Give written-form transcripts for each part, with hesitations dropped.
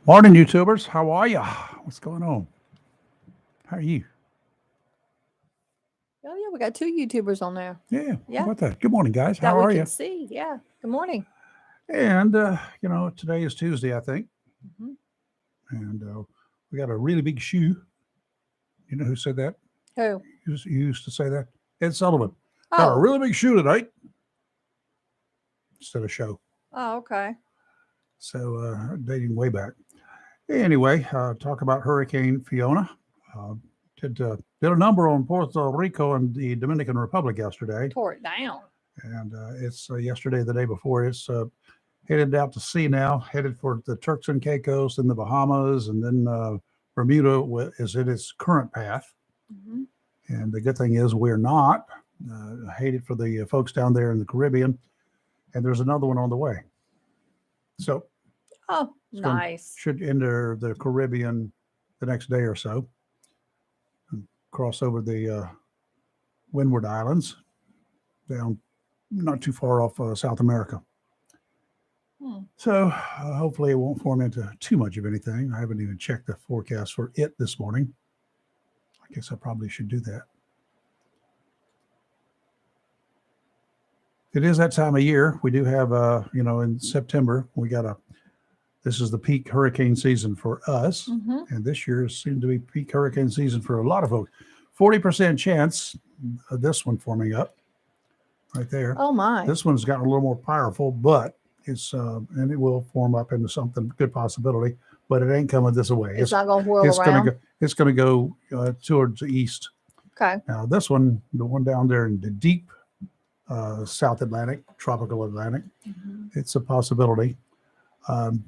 Morning, YouTubers. How are you? What's going on? How are you? Oh yeah, we got two YouTubers on there Yeah, how Yeah. about that? Good morning, guys. that How we are can you? see. Yeah. Good morning. And, today is Tuesday, I think. hmm And we got a really big shoe. You know who said that? Who? You used to say that? Ed Sullivan. Got a Oh. really big shoe tonight instead of show. Oh, okay. So, dating way back. Anyway, talk about Hurricane Fiona. Uh, did a number on Puerto Rico and the Dominican Republic yesterday. Tore it down. And it's yesterday, the day before. It's headed out to sea now, headed for the Turks and Caicos and the Bahamas, and then Bermuda is in its current path. hmm And the good thing is we're not. Hate it for the folks down there in the Caribbean. And there's another one on the way. So Oh, nice. should enter the Caribbean the next day or so. And cross over the Windward Islands down not too far off South America. So hopefully it won't form into too much of anything. I haven't even checked the forecast for it this morning. I guess I probably should do that. It is that time of year. We do have, in September, this is the peak hurricane season for us. And this year seemed to be peak hurricane season for a lot of folks. 40% chance of this one forming up right there. Oh my. This one's gotten a little more powerful, but it's and it will form up into something, good possibility, but it ain't coming this way. It's not going to whirl around. It's going to go towards the east. Okay. Now this one, the one down there in the deep South Atlantic, tropical Atlantic, it's a possibility. Don't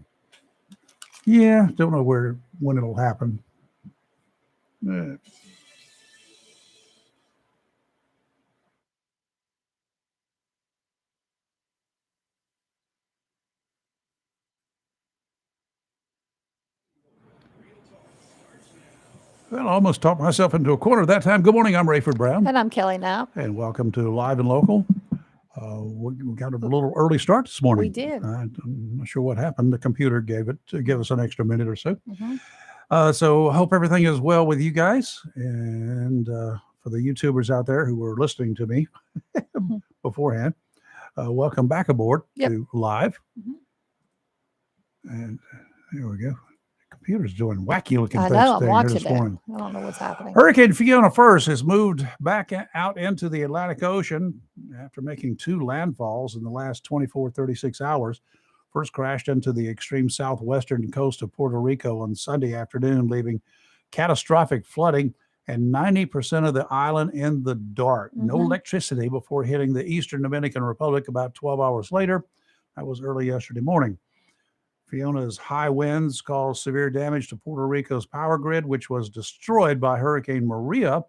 know when it'll happen. Well, I almost talked myself into a corner that time. Good morning, I'm Rayford Brown. And I'm Kelly Knapp. And welcome to Live and Local. We got a little early start this morning. We did. I'm not sure what happened. The computer gave us an extra minute or so. So I hope everything is well with you guys. And for the YouTubers out there who were listening to me beforehand, welcome back aboard to Live. And there we go. Computer's doing wacky looking things. I know, I'm watching this morning. I don't know what's happening. Hurricane Fiona first has moved back out into the Atlantic Ocean after making two landfalls in the last 36 hours. First crashed into the extreme southwestern coast of Puerto Rico on Sunday afternoon, leaving catastrophic flooding and 90% of the island in the dark. No electricity before hitting the eastern Dominican Republic about 12 hours later. That was early yesterday morning. Fiona's high winds caused severe damage to Puerto Rico's power grid, which was destroyed by Hurricane Maria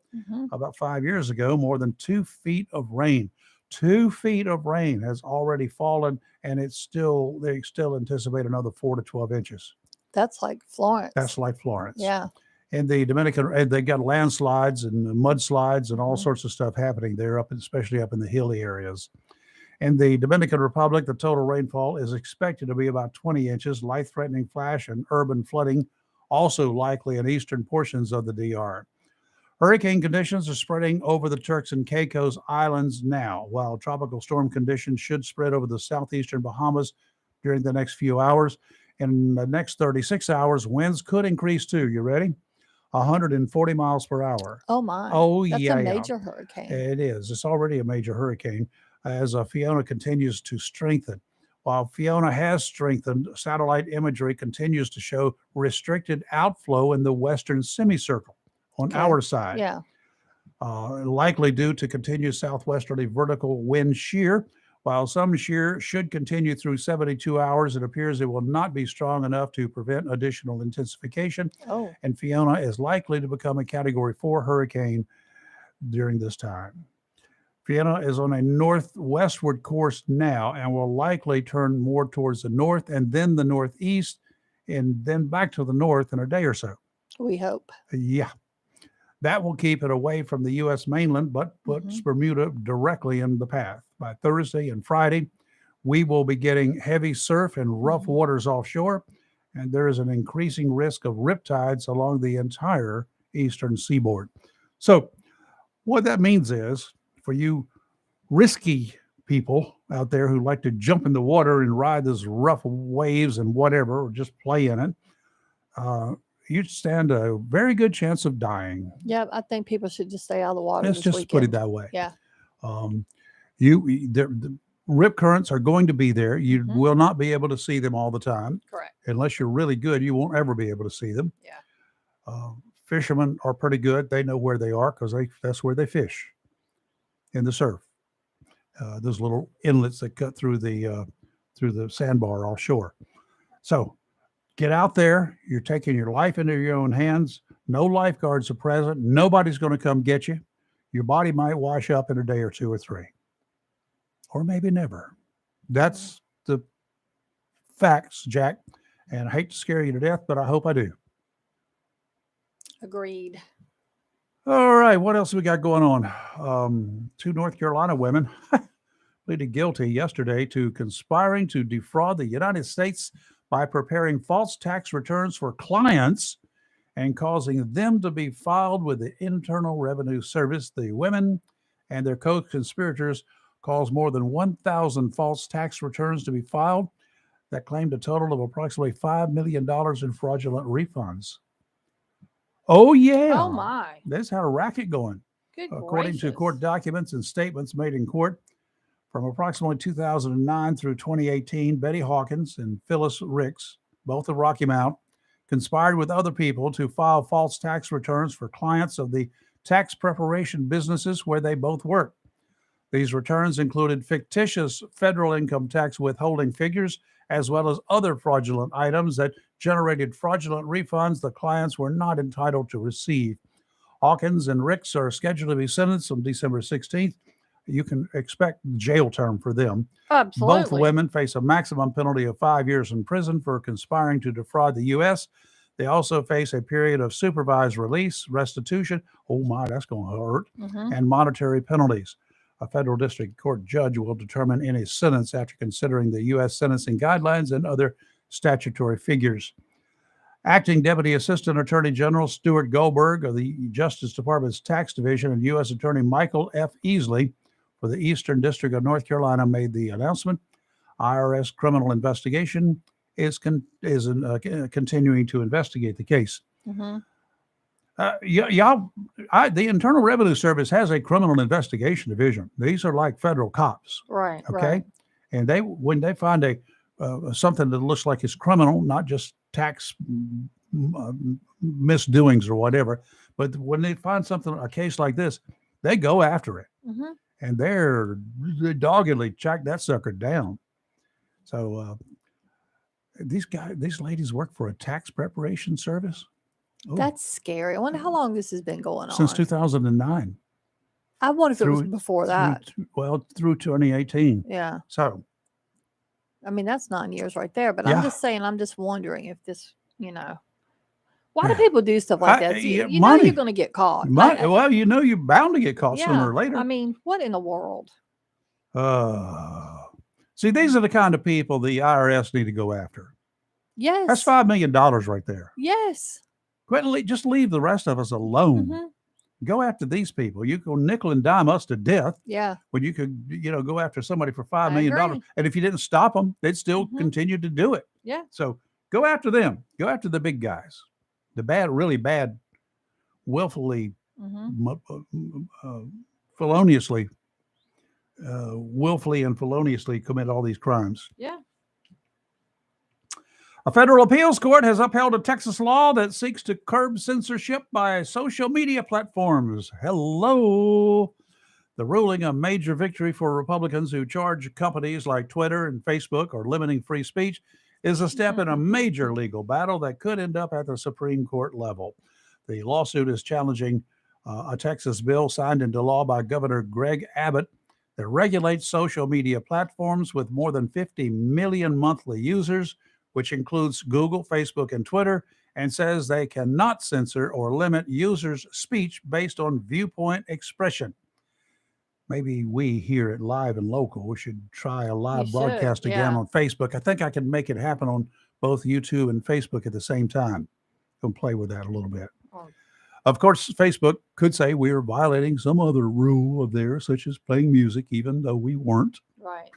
about 5 years ago. More than 2 feet of rain. 2 feet of rain has already fallen, and they still anticipate another 4 to 12 inches. That's like Florence. That's like Florence. Yeah. And the Dominican, and they got landslides and mudslides and all sorts of stuff happening there, especially up in the hilly areas. In the Dominican Republic, the total rainfall is expected to be about 20 inches. Life-threatening flash and urban flooding also likely in eastern portions of the DR. Hurricane conditions are spreading over the Turks and Caicos Islands now, while tropical storm conditions should spread over the southeastern Bahamas during the next few hours. In the next 36 hours, winds could increase too. You ready? 140 miles per hour. Oh my. Oh, That's yeah. a major hurricane. It is. It's already a major hurricane as Fiona continues to strengthen. While Fiona has strengthened, satellite imagery continues to show restricted outflow in the western semicircle on our side. Yeah. Likely due to continued southwesterly vertical wind shear. While some shear should continue through 72 hours, it appears it will not be strong enough to prevent additional intensification. And Fiona is likely to become a Category 4 hurricane during this time. Fiona is on a northwestward course now and will likely turn more towards the north and then the northeast and then back to the north in a day or so. We hope. Yeah. That will keep it away from the U.S. mainland, but puts Bermuda directly in the path. By Thursday and Friday, we will be getting heavy surf and rough waters offshore, and there is an increasing risk of riptides along the entire eastern seaboard. So, what that means is for you risky people out there who like to jump in the water and ride those rough waves and whatever, or just play in it, you stand a very good chance of dying. Yeah, I think people should just stay out of the water Let's this just put it weekend. that way. Yeah. Um, the rip currents are going to be there. You Mhm. will not be able to see them all the time. Correct. Unless you're really good, you won't ever be able to see them. Yeah. Fishermen are pretty good. They know where they are because that's where they fish in the surf. Those little inlets that cut through the sandbar offshore. So get out there. You're taking your life into your own hands. No lifeguards are present. Nobody's going to come get you. Your body might wash up in a day or two or three, or maybe never. That's the facts, Jack. And I hate to scare you to death, but I hope I do. Agreed. All right, what else we got going on? Two North Carolina women pleaded guilty yesterday to conspiring to defraud the United States by preparing false tax returns for clients and causing them to be filed with the Internal Revenue Service. The women and their co-conspirators caused more than 1,000 false tax returns to be filed that claimed a total of approximately $5 million in fraudulent refunds. Oh, yeah. Oh, my. That's how a racket going. Good According to court documents and statements made in court, from approximately 2009 through 2018, Betty Hawkins and Phyllis Ricks, both of Rocky Mount, conspired with other people to file false tax returns for clients of the tax preparation businesses where they both worked. These returns included fictitious federal income tax withholding figures, as well as other fraudulent items that generated fraudulent refunds the clients were not entitled to receive. Hawkins and Ricks are scheduled to be sentenced on December 16th. You can expect jail term for them. Absolutely. Both women face a maximum penalty of 5 years in prison for conspiring to defraud the U.S. They also face a period of supervised release, restitution. Oh my, that's going to hurt. Mhm. And monetary penalties. A federal district court judge will determine any sentence after considering the U.S. sentencing guidelines and other statutory figures. Acting Deputy Assistant Attorney General Stuart Goldberg of the Justice Department's Tax Division and U.S. Attorney Michael F. Easley for the Eastern District of North Carolina made the announcement. IRS criminal investigation is continuing to investigate the case. Mhm. The Internal Revenue Service has a criminal investigation division. These are like federal cops. Right. Okay. Right. And when they find something that looks like it's criminal, not just tax misdoings or whatever, but when they find a case like this, they go after it. Mhm. And they doggedly track that sucker down. So these ladies work for a tax preparation service. Oh, That's scary. I wonder how long this has been going since on. 2009. I wonder if it was through- before that. Through 2018. Yeah. So I mean, that's 9 years right there. But Yeah. I'm just saying, I'm just wondering if this, why do people do stuff like that? yeah, You know money. you're going to get caught. well, you're bound to get caught sooner or later. I mean, what in the world? See, these are the kind of people the IRS need to go after. Yes. That's $5 million right there. Yes. Just leave the rest of us alone. Mhm. Go after these people. You can nickel and dime us to death Yeah. when you could, go after somebody for $5 I million. agree. And if you didn't stop them, they'd still Mhm. continue to do it. Yeah. So go after them. Go after the big guys. The bad, really bad, willfully, feloniously, willfully and feloniously commit all these crimes. Yeah. A federal appeals court has upheld a Texas law that seeks to curb censorship by social media platforms. Hello. The ruling, a major victory for Republicans who charge companies like Twitter and Facebook are limiting free speech, is a step in a major legal battle that could end up at the Supreme Court level. The lawsuit is challenging a Texas bill signed into law by Governor Greg Abbott that regulates social media platforms with more than 50 million monthly users, which includes Google, Facebook, and Twitter, and says they cannot censor or limit users' speech based on viewpoint expression. Maybe we here at Live and Local should try a live broadcast again on Facebook. I think I can make it happen on both YouTube and Facebook at the same time. Go play with that a little bit. Oh, Of course, Facebook could say we are violating some other rule of theirs, such as playing music, even though we weren't. right.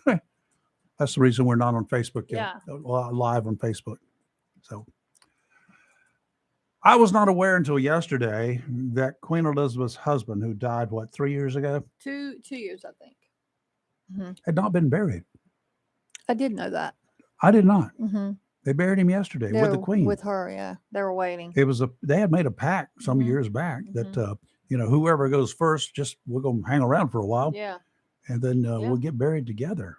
That's the reason we're not on Facebook yet, Yeah. live on Facebook. So I was not aware until yesterday that Queen Elizabeth's husband, who died, 3 years ago, 2 years, I think. Hmm. had not been buried. I did know that. I did not. Mm-hmm. They buried him yesterday with the Queen. With her, yeah. They were waiting. They had made a pact some Mhm. years back that, whoever goes first, we're going to hang around for a while. Yeah. And then Yeah. we'll get buried together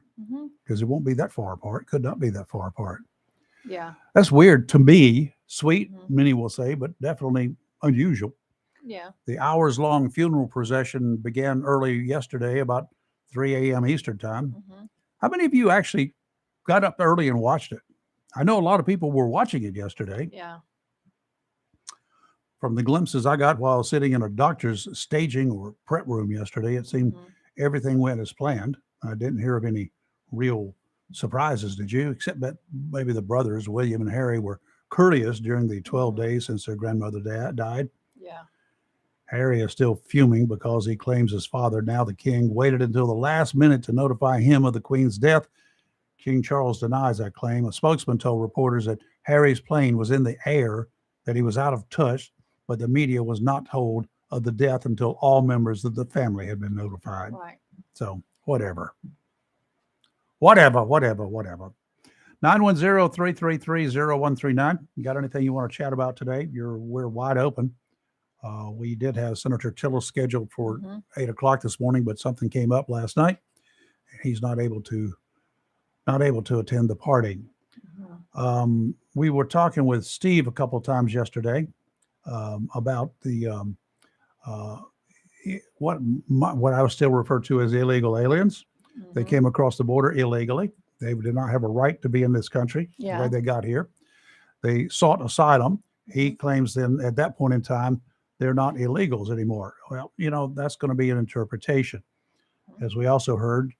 because it won't be that far apart. Could not be that far apart. Yeah. That's weird to me. Sweet, Mhm. many will say, but definitely unusual. Yeah. The hours-long funeral procession began early yesterday, about 3 a.m. Eastern time. Hmm. How many of you actually got up early and watched it? I know a lot of people were watching it yesterday. Yeah. From the glimpses I got while sitting in a doctor's staging or prep room yesterday, it seemed Mhm. everything went as planned. I didn't hear of any real surprises, did you? Except that maybe the brothers, William and Harry, were courteous during the 12 Mhm. days since their grandmother died. Yeah. Harry is still fuming because he claims his father, now the king, waited until the last minute to notify him of the Queen's death. King Charles denies that claim. A spokesman told reporters that Harry's plane was in the air, that he was out of touch, but the media was not told of the death until all members of the family had been notified. Right. So whatever. 910-333-0139. You got anything you want to chat about today? We're wide open. We did have Senator Tiller scheduled for Mhm. 8 o'clock this morning, but something came up last night. He's not able to attend the party. Mhm. We were talking with Steve a couple of times yesterday about the what I would still refer to as illegal aliens. They Mhm. came across the border illegally. They did not have a right to be in this country the way Yeah. they got here. They sought asylum. He Mhm. claims then at that point in time, they're not illegals anymore. Well, that's going to be an interpretation. As we also heard,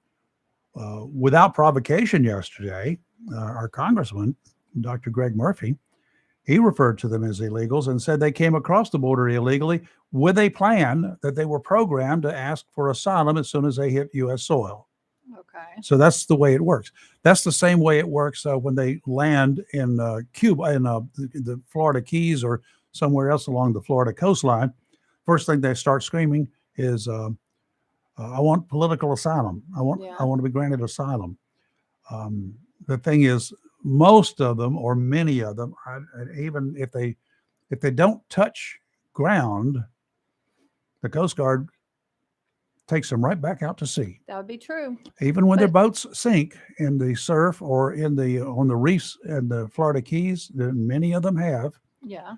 without provocation yesterday, our congressman, Dr. Greg Murphy, he referred to them as illegals and said they came across the border illegally with a plan that they were programmed to ask for asylum as soon as they hit U.S. soil. Okay. So that's the way it works. That's the same way it works when they land in Cuba, in the Florida Keys or somewhere else along the Florida coastline. First thing they start screaming is, "I want political asylum. I want to be granted asylum." The thing is, most of them, or many of them, even if they don't touch ground, the Coast Guard takes them right back out to sea. That would be true. Even when their But- boats sink in the surf or on the reefs in the Florida Keys, that many of them have, Yeah.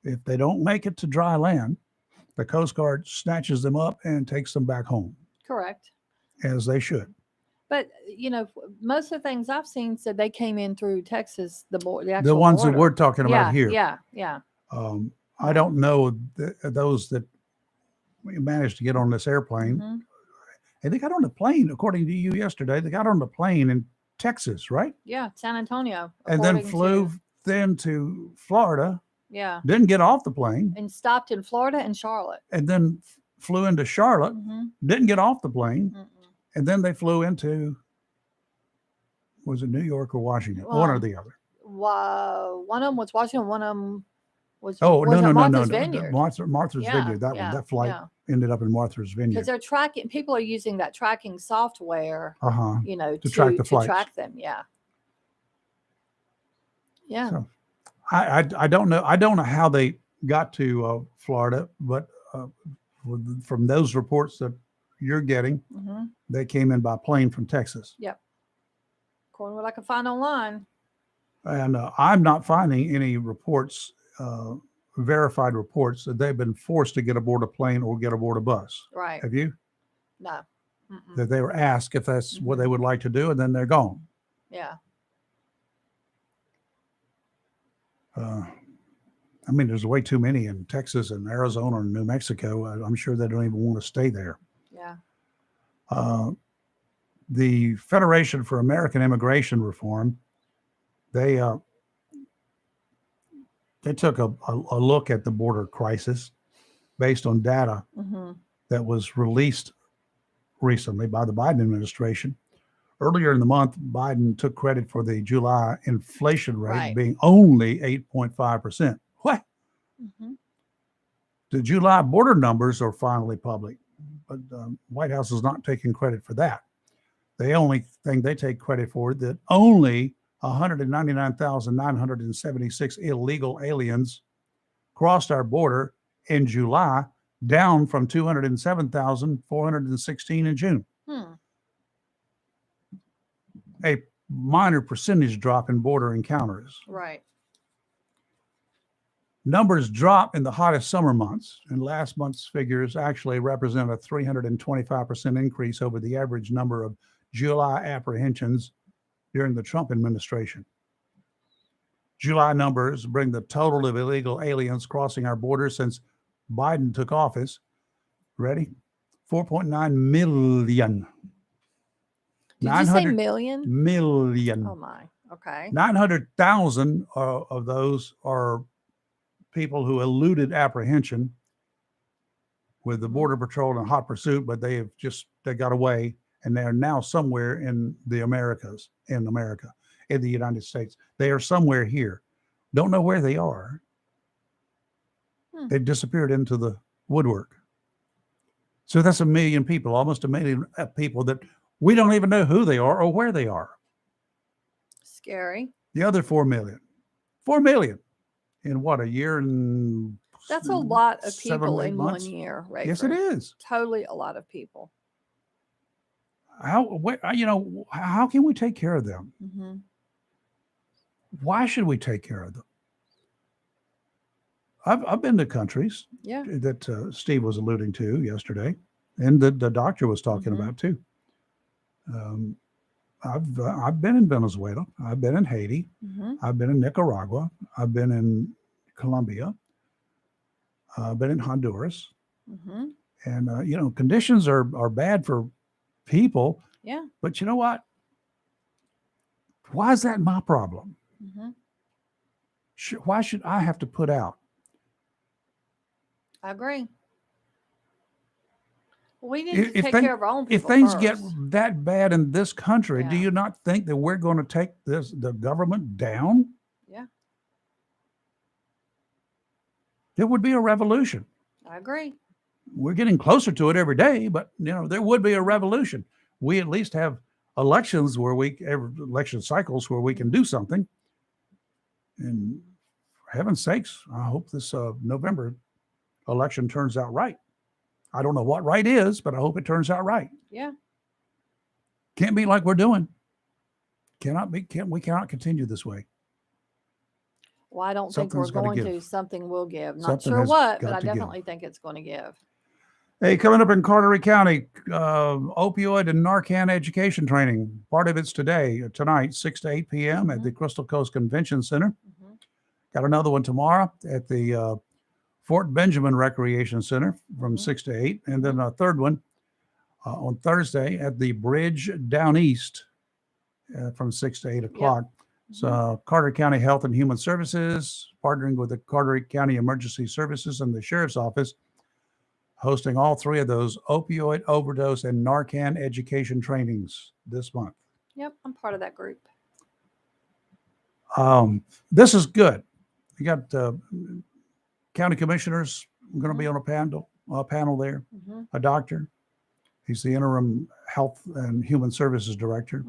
if they don't make it to dry land, the Coast Guard snatches them up and takes them back home, Correct. as they should. But most of the things I've seen said they came in through Texas, the actual The ones border. that we're talking Yeah. about here. Yeah. Yeah. I don't know those that managed to get on this airplane. Mhm. And they got on the plane, according to you yesterday, they got on the plane in Texas, right? Yeah. San Antonio. And then according flew to- then to Florida, Yeah. didn't get off the plane, And stopped in Florida and Charlotte. and then flew into Charlotte, Mhm. didn't get off the plane, Mm-mm. and then they flew into, was it New York or Washington? One or the other. Wow. One of them was Washington. One of them was Oh, no, at no, no, no, Martha's no. Vineyard. Martha's Yeah, Vineyard, that one. yeah, That flight yeah. ended up in Martha's Vineyard. Because they're tracking. People are using that tracking software. Uh-huh. To track the flights. track them. Yeah. Yeah. So I don't know. I don't know how they got to Florida, but from those reports that you're getting, Mhm. they came in by plane from Texas. According to what I can find online. And I'm not finding any reports, verified reports, that they've been forced to get aboard a plane or get aboard a bus. Right. Have you? No. Mm-mm. That they were asked if that's what they would like to do, and then they're gone. Yeah. I mean, there's way too many in Texas and Arizona and New Mexico. I'm sure they don't even want to stay there. Yeah. The Federation for American Immigration Reform, they they took a look at the border crisis based on data that was released recently by the Biden administration. Earlier in the month, Biden took credit for the July inflation rate Right. being only 8.5%. What? The July border numbers are finally public, but the White House is not taking credit for that. The only thing they take credit for that only 199,976 illegal aliens crossed our border in July, down from 207,416 in June. A minor percentage drop in border encounters. Right. Numbers drop in the hottest summer months, and last month's figures actually represent a 325% increase over the average number of July apprehensions during the Trump administration. July numbers bring the total of illegal aliens crossing our border since Biden took office. Ready? 4.9 million. Did you say million? Million. Oh my. Okay. 900,000 of those are people who eluded apprehension with the Border Patrol in hot pursuit, but they got away, and they are now somewhere in the Americas, in the United States. They are somewhere here. Don't know where they are. They've disappeared into the woodwork. So that's a million people, almost a million people that we don't even know who they are or where they are. Scary. The other 4 million. 4 million in what, a year and that's a lot of 7 people or 8 in months? 1 year, right? Yes, it is. Totally a lot of people. How can we take care of them? Why should we take care of them? I've been to countries that Steve was alluding to yesterday, and the doctor was talking about too. I've been in Venezuela. I've been in Haiti. I've been in Nicaragua. I've been in Colombia. I've been in Honduras. And conditions are bad for people. Yeah. But you know what? Why is that my problem? Why should I have to put out? I agree. We need to take care of our own people. If things first. get that bad in this country, do Yeah. you not think that we're going to take the government down? Yeah. There would be a revolution. I agree. We're getting closer to it every day, but there would be a revolution. We at least have election cycles where we can do something. And for heaven's sakes, I hope this November election turns out right. I don't know what right is, but I hope it turns out right. Yeah. Can't be like we're doing. We cannot continue this way. Well, I don't think we're Something's gotta going give. to. Something will give. Not Something sure has what, got but I to give. definitely think it's going to give. Hey, coming up in Carteret County, opioid and Narcan education training. Part of it's tonight, 6 to 8 p.m. at the Crystal Coast Convention Center. Got another one tomorrow at the Fort Benjamin Recreation Center from 6 to 8. And then a third one on Thursday at the Bridge Down East from 6 to 8 o'clock. So Carteret County Health and Human Services, partnering with the Carteret County Emergency Services and the Sheriff's Office, hosting all three of those opioid, overdose, and Narcan education trainings this month. Yep, I'm part of that group. This is good. You got county commissioners going to be on a panel there. A doctor. He's the interim health and human services director.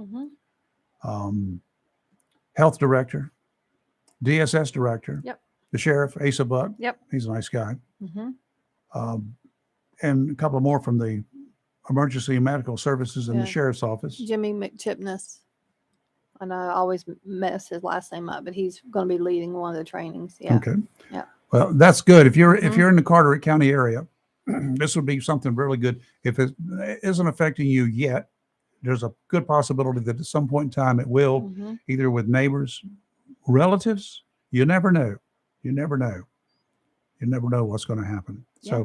Health director. DSS director. Yep. The sheriff, Asa Buck. Yep. He's a nice guy. And a couple more from the emergency medical services and the sheriff's office. Jimmy McChipness. I know I always mess his last name up, but he's going to be leading one of the trainings. Yeah. Okay. Yeah. Well, that's good. If you're in the Carteret County area, this would be something really good. If it isn't affecting you yet, there's a good possibility that at some point in time it will, either with neighbors, relatives. You never know. You never know what's going to happen. Yeah.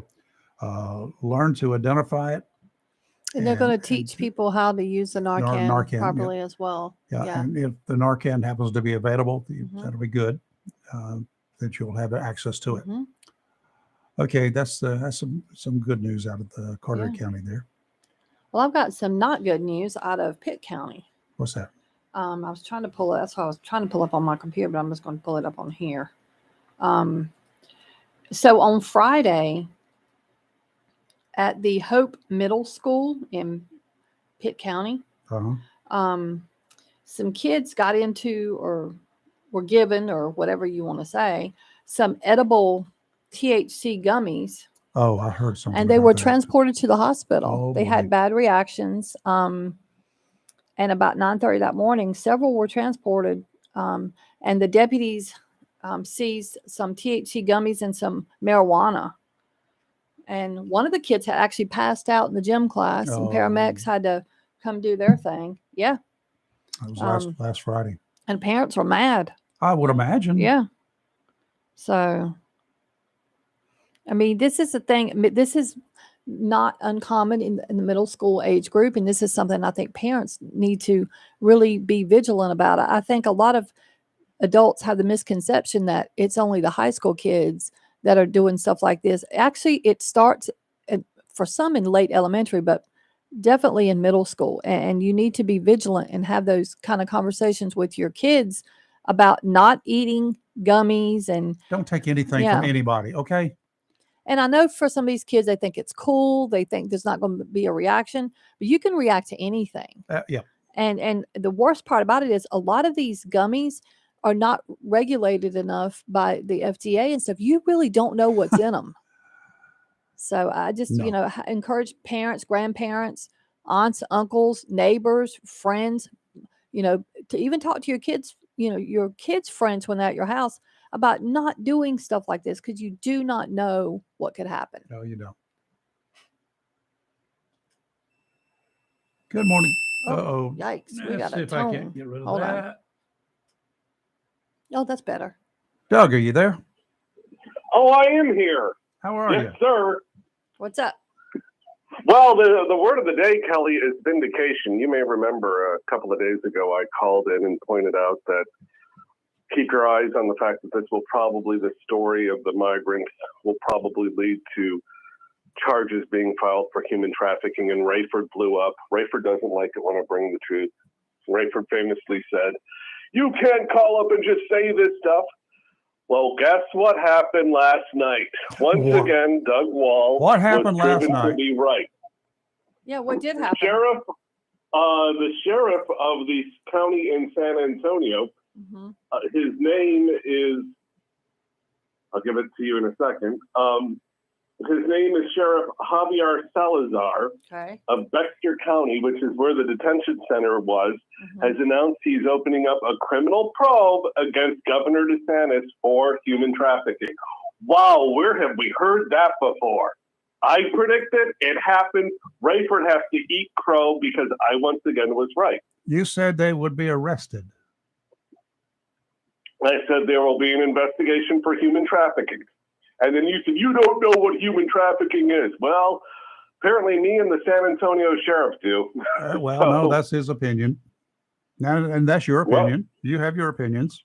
So learn to identify it. And they're going to teach people how to use the Narcan properly as well. Yeah. And if the Narcan happens to be available, that'll be good. that you'll have access to it. Mhm. Okay, that's some good news out of the Carter County there. Well, I've got some not good news out of Pitt County. What's that? I was trying to pull it. That's what I was trying to pull up on my computer, but I'm just going to pull it up on here. So on Friday at the Hope Middle School in Pitt County, some kids got into or were given, or whatever you want to say, some edible THC gummies. Oh, I heard something. And they were that. transported to the hospital. Oh, they boy. had bad reactions. And about 9:30 that morning, several were transported. And the deputies seized some THC gummies and some marijuana. And one of the kids had actually passed out in the gym class, and paramedics had to come do their thing. Yeah. That was last Friday. And parents were mad. I would imagine. Yeah. So, I mean, this is a thing. This is not uncommon in the middle school age group. And this is something I think parents need to really be vigilant about. I think a lot of adults have the misconception that it's only the high school kids that are doing stuff like this. Actually, it starts for some in late elementary, but definitely in middle school. And you need to be vigilant and have those kind of conversations with your kids about not eating gummies. And don't take anything from anybody. Okay. And I know for some of these kids, they think it's cool. They think there's not going to be a reaction, but you can react to anything. Yeah. And the worst part about it is a lot of these gummies are not regulated enough by the FDA and stuff. You really don't know what's in them. So I just, encourage parents, grandparents, aunts, uncles, neighbors, friends, to even talk to your kids, your kids' friends when they're at your house about not doing stuff like this, because you do not know what could happen. No, you don't. Good morning. Uh-oh. Yikes. We got Let's see a if tone. I can get rid of Hold that. on. Oh, that's better. Doug, are you there? Oh, I am here. How are you? Yes, sir. What's up? Well, the word of the day, Kelly, is vindication. You may remember a couple of days ago I called in and pointed out that keep your eyes on the fact that the story of the migrants will probably lead to charges being filed for human trafficking, and Rayford blew up. Rayford doesn't like it when I bring the truth. Rayford famously said, "You can't call up and just say this stuff." Well, guess what happened last night? Once again, Doug Wall What happened was proven last night? to be right. Yeah, what did happen? The sheriff of the county in San Antonio, his name is, I'll give it to you in a second. His name is Sheriff Javier Salazar of Bexar County, which is where the detention center was, has announced he's opening up a criminal probe against Governor DeSantis for human trafficking. Wow, where have we heard that before? I predicted it happened. Rayford has to eat crow because I once again was right. You said they would be arrested. I said there will be an investigation for human trafficking. And then you said, you don't know what human trafficking is. Well, apparently me and the San Antonio sheriff do. No, that's his opinion. And that's your opinion. You have your opinions.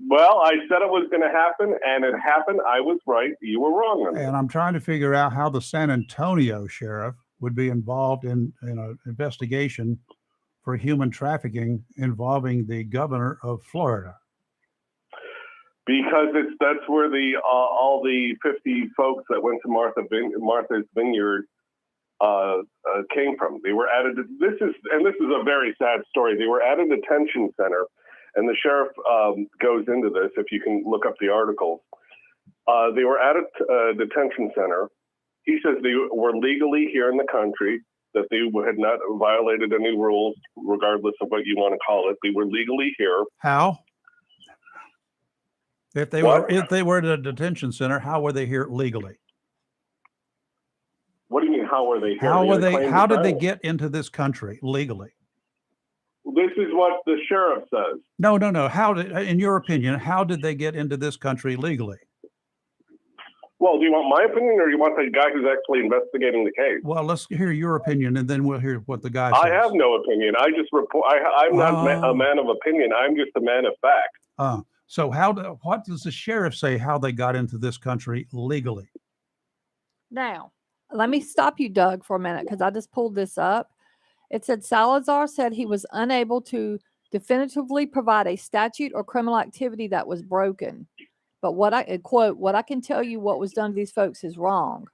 Well, I said it was going to happen, and it happened. I was right. You were wrong on that. And I'm trying to figure out how the San Antonio sheriff would be involved in an investigation for human trafficking involving the governor of Florida. Because that's where all the 50 folks that went to Martha's Vineyard came from. They were added. This is a very sad story. They were at a detention center, and the sheriff goes into this. If you can look up the articles, they were at a detention center. He says they were legally here in the country, that they had not violated any rules, regardless of what you want to call it. They were legally here. How? If they were at a detention center, how were they here legally? What do you mean? How were they here? How did they get into this country legally? This is what the sheriff says. No. In your opinion, how did they get into this country legally? Well, do you want my opinion, or do you want the guy who's actually investigating the case? Well, let's hear your opinion, and then we'll hear what the guy says. I have no opinion. I just report. I'm not a man of opinion. I'm just a man of fact. So what does the sheriff say how they got into this country legally? Now, let me stop you, Doug, for a minute, because I just pulled this up. It said Salazar said he was unable to definitively provide a statute or criminal activity that was broken. But what I can tell you what was done to these folks is wrong.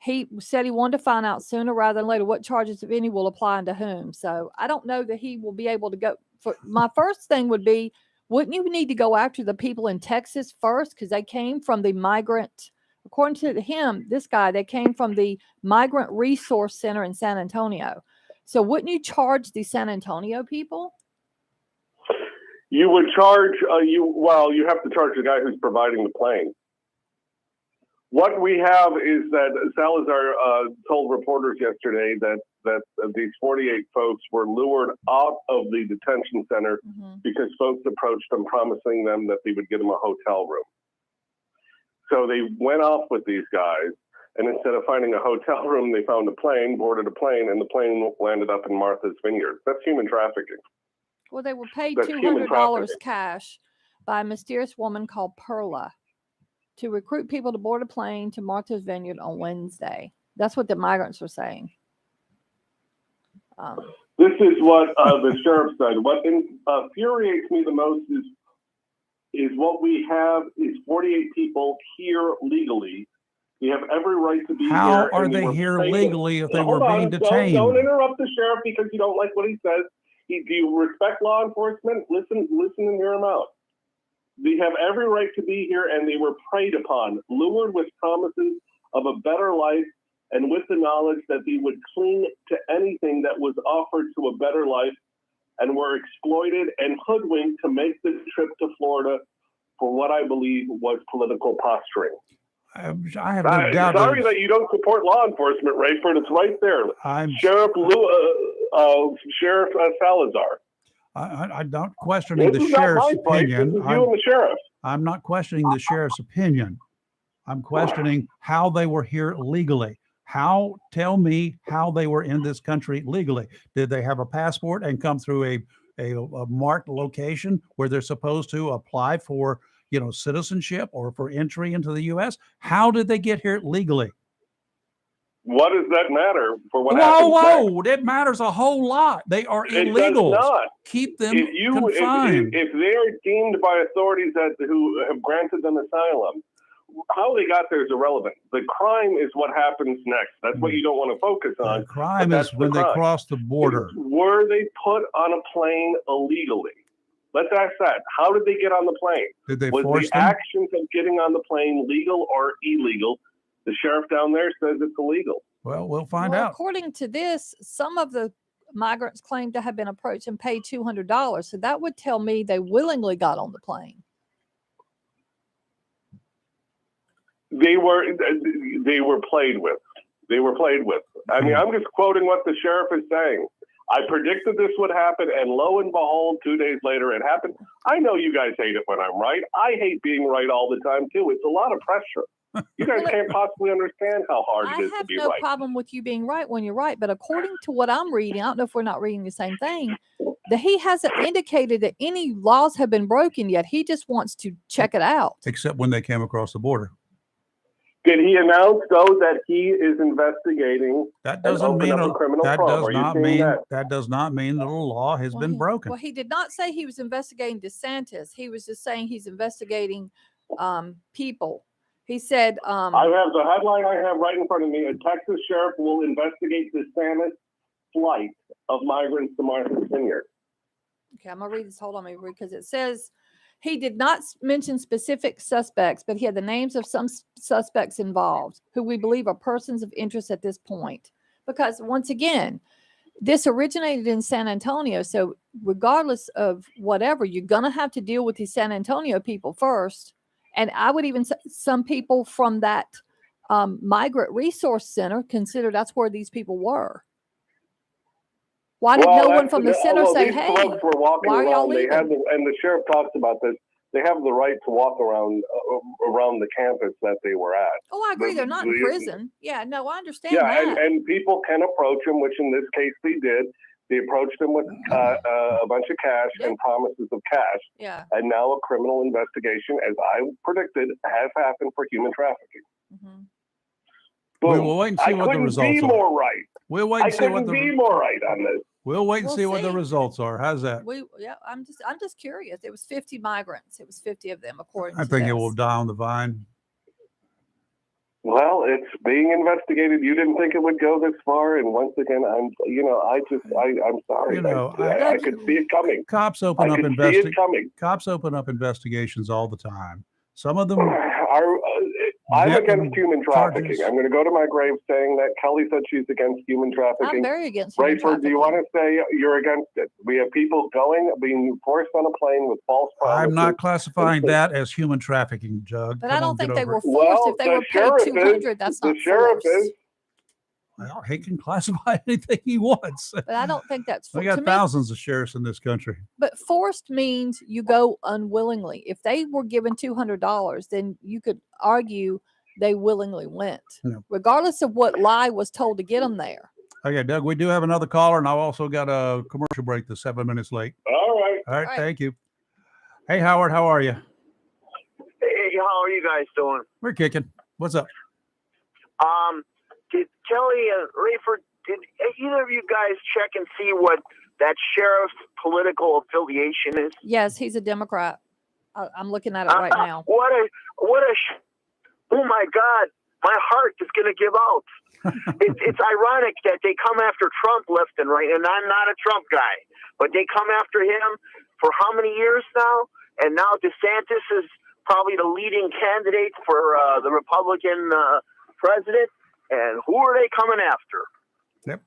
He said he wanted to find out sooner rather than later what charges, if any, will apply and to whom. So I don't know that he will be able to go. My first thing would be, wouldn't you need to go after the people in Texas first? Because they came from the migrant, according to him, this guy, they came from the Migrant Resource Center in San Antonio. So wouldn't you charge the San Antonio people? You would charge, you have to charge the guy who's providing the plane. What we have is that Salazar told reporters yesterday that these 48 folks were lured out of the detention center because folks approached them promising them that they would get them a hotel room. So they went off with these guys, and instead of finding a hotel room, they found a plane, boarded a plane, and the plane landed up in Martha's Vineyard. That's human trafficking. Well, they were paid That's $200 cash by a mysterious woman called Perla to recruit people to board a plane to Martha's Vineyard on Wednesday. That's what the migrants were saying. This is what the sheriff said. What infuriates me the most is what we have is 48 people here legally. We have every right to be here. How are they here legally if they were being detained? Don't interrupt the sheriff because you don't like what he says. Do you respect law enforcement? Listen and hear him out. They have every right to be here, and they were preyed upon, lured with promises of a better life, and with the knowledge that they would cling to anything that was offered to a better life, and were exploited and hoodwinked to make this trip to Florida for what I believe was political posturing. I have no doubt. Sorry that you don't support law enforcement, Rayford. It's right there. Sheriff Salazar. I'm not questioning the sheriff's opinion. You and the sheriff. I'm not questioning the sheriff's opinion. I'm questioning how they were here legally. Tell me how they were in this country legally. Did they have a passport and come through a marked location where they're supposed to apply for, citizenship or for entry into the U.S.? How did they get here legally? What does that matter for what happens Whoa! It matters a whole lot. They are illegal. It does not. Keep them confined. If they are deemed by authorities who have granted them asylum, how they got there is irrelevant. The crime is what happens next. That's what you don't want to focus on. The crime is when they cross the border. Were they put on a plane illegally? Let's ask that. How did they get on the plane? Did they force them? Was the actions of getting on the plane legal or illegal? The sheriff down there says it's illegal. Well, we'll find out. According to this, some of the migrants claim to have been approached and paid $200. So that would tell me they willingly got on the plane. They were played with. They were played with. I mean, I'm just quoting what the sheriff is saying. I predicted this would happen, and lo and behold, 2 days later, it happened. I know you guys hate it when I'm right. I hate being right all the time, too. It's a lot of pressure. You guys can't possibly understand how hard it is to be right. I have no problem with you being right when you're right, but according to what I'm reading, I don't know if we're not reading the same thing, that he hasn't indicated that any laws have been broken yet. He just wants to check it out. Except when they came across the border. Did he announce, though, that he is investigating? That doesn't mean that does not mean that the law has been broken. Well, he did not say he was investigating DeSantis. He was just saying he's investigating people. He said, I have the headline I have right in front of me. A Texas sheriff will investigate DeSantis' flight of migrants to Martha's Vineyard. Okay, I'm going to read this. Hold on, because it says he did not mention specific suspects, but he had the names of some suspects involved who we believe are persons of interest at this point. Because once again, this originated in San Antonio. So regardless of whatever, you're going to have to deal with these San Antonio people first. And I would even say some people from that Migrant Resource Center consider that's where these people were. Why did no one from the center say, hey, why are y'all leaving? And the sheriff talks about this. They have the right to walk around the campus that they were at. Oh, I agree. They're not in prison. Yeah, no, I understand that. And people can approach them, which in this case they did. They approached him with a bunch of cash and promises of cash. Yeah. And now a criminal investigation, as I predicted, has happened for human trafficking. Mm-hmm. Boom. We will wait and see what the results be are. more right. We'll wait and see what the be more right on this. We'll wait and We'll see what the see. results are. How's that? I'm just curious. It was 50 migrants. It was 50 of them, according I to think it this. will die on the vine. Well, it's being investigated. You didn't think it would go this far, and once again, I'm sorry. You know, I could see it coming. Cops open up Cops open up investigations all the time. Some of them I'm against human trafficking. charges. I'm going to go to my grave saying that Kelly said she's against human trafficking. I'm very against human Rayford, trafficking. do you want to say you're against it? We have people being forced on a plane with false promises. I'm not classifying that as human trafficking, Jug. But Come I don't on, think get they over were it. forced. If they were paid 200, that's not forced. Well, he can classify anything he wants. But I don't think that's We forced. got thousands of sheriffs in this country. But forced means you go unwillingly. If they were given $200, then you could argue they willingly went, regardless of what lie was told to get them there. Okay, Doug, we do have another caller, and I've also got a commercial break that's 7 minutes late. All right. All right, thank you. Hey, Howard, how are you? Hey, how are you guys doing? We're kicking. What's up? Did Kelly and Rayford, did either of you guys check and see what that sheriff's political affiliation is? Yes, he's a Democrat. I'm looking at it right now. Oh my God, my heart is going to give out. It's ironic that they come after Trump left and right, and I'm not a Trump guy, but they come after him for how many years now? And now DeSantis is probably the leading candidate for the Republican president. And who are they coming after? Yep,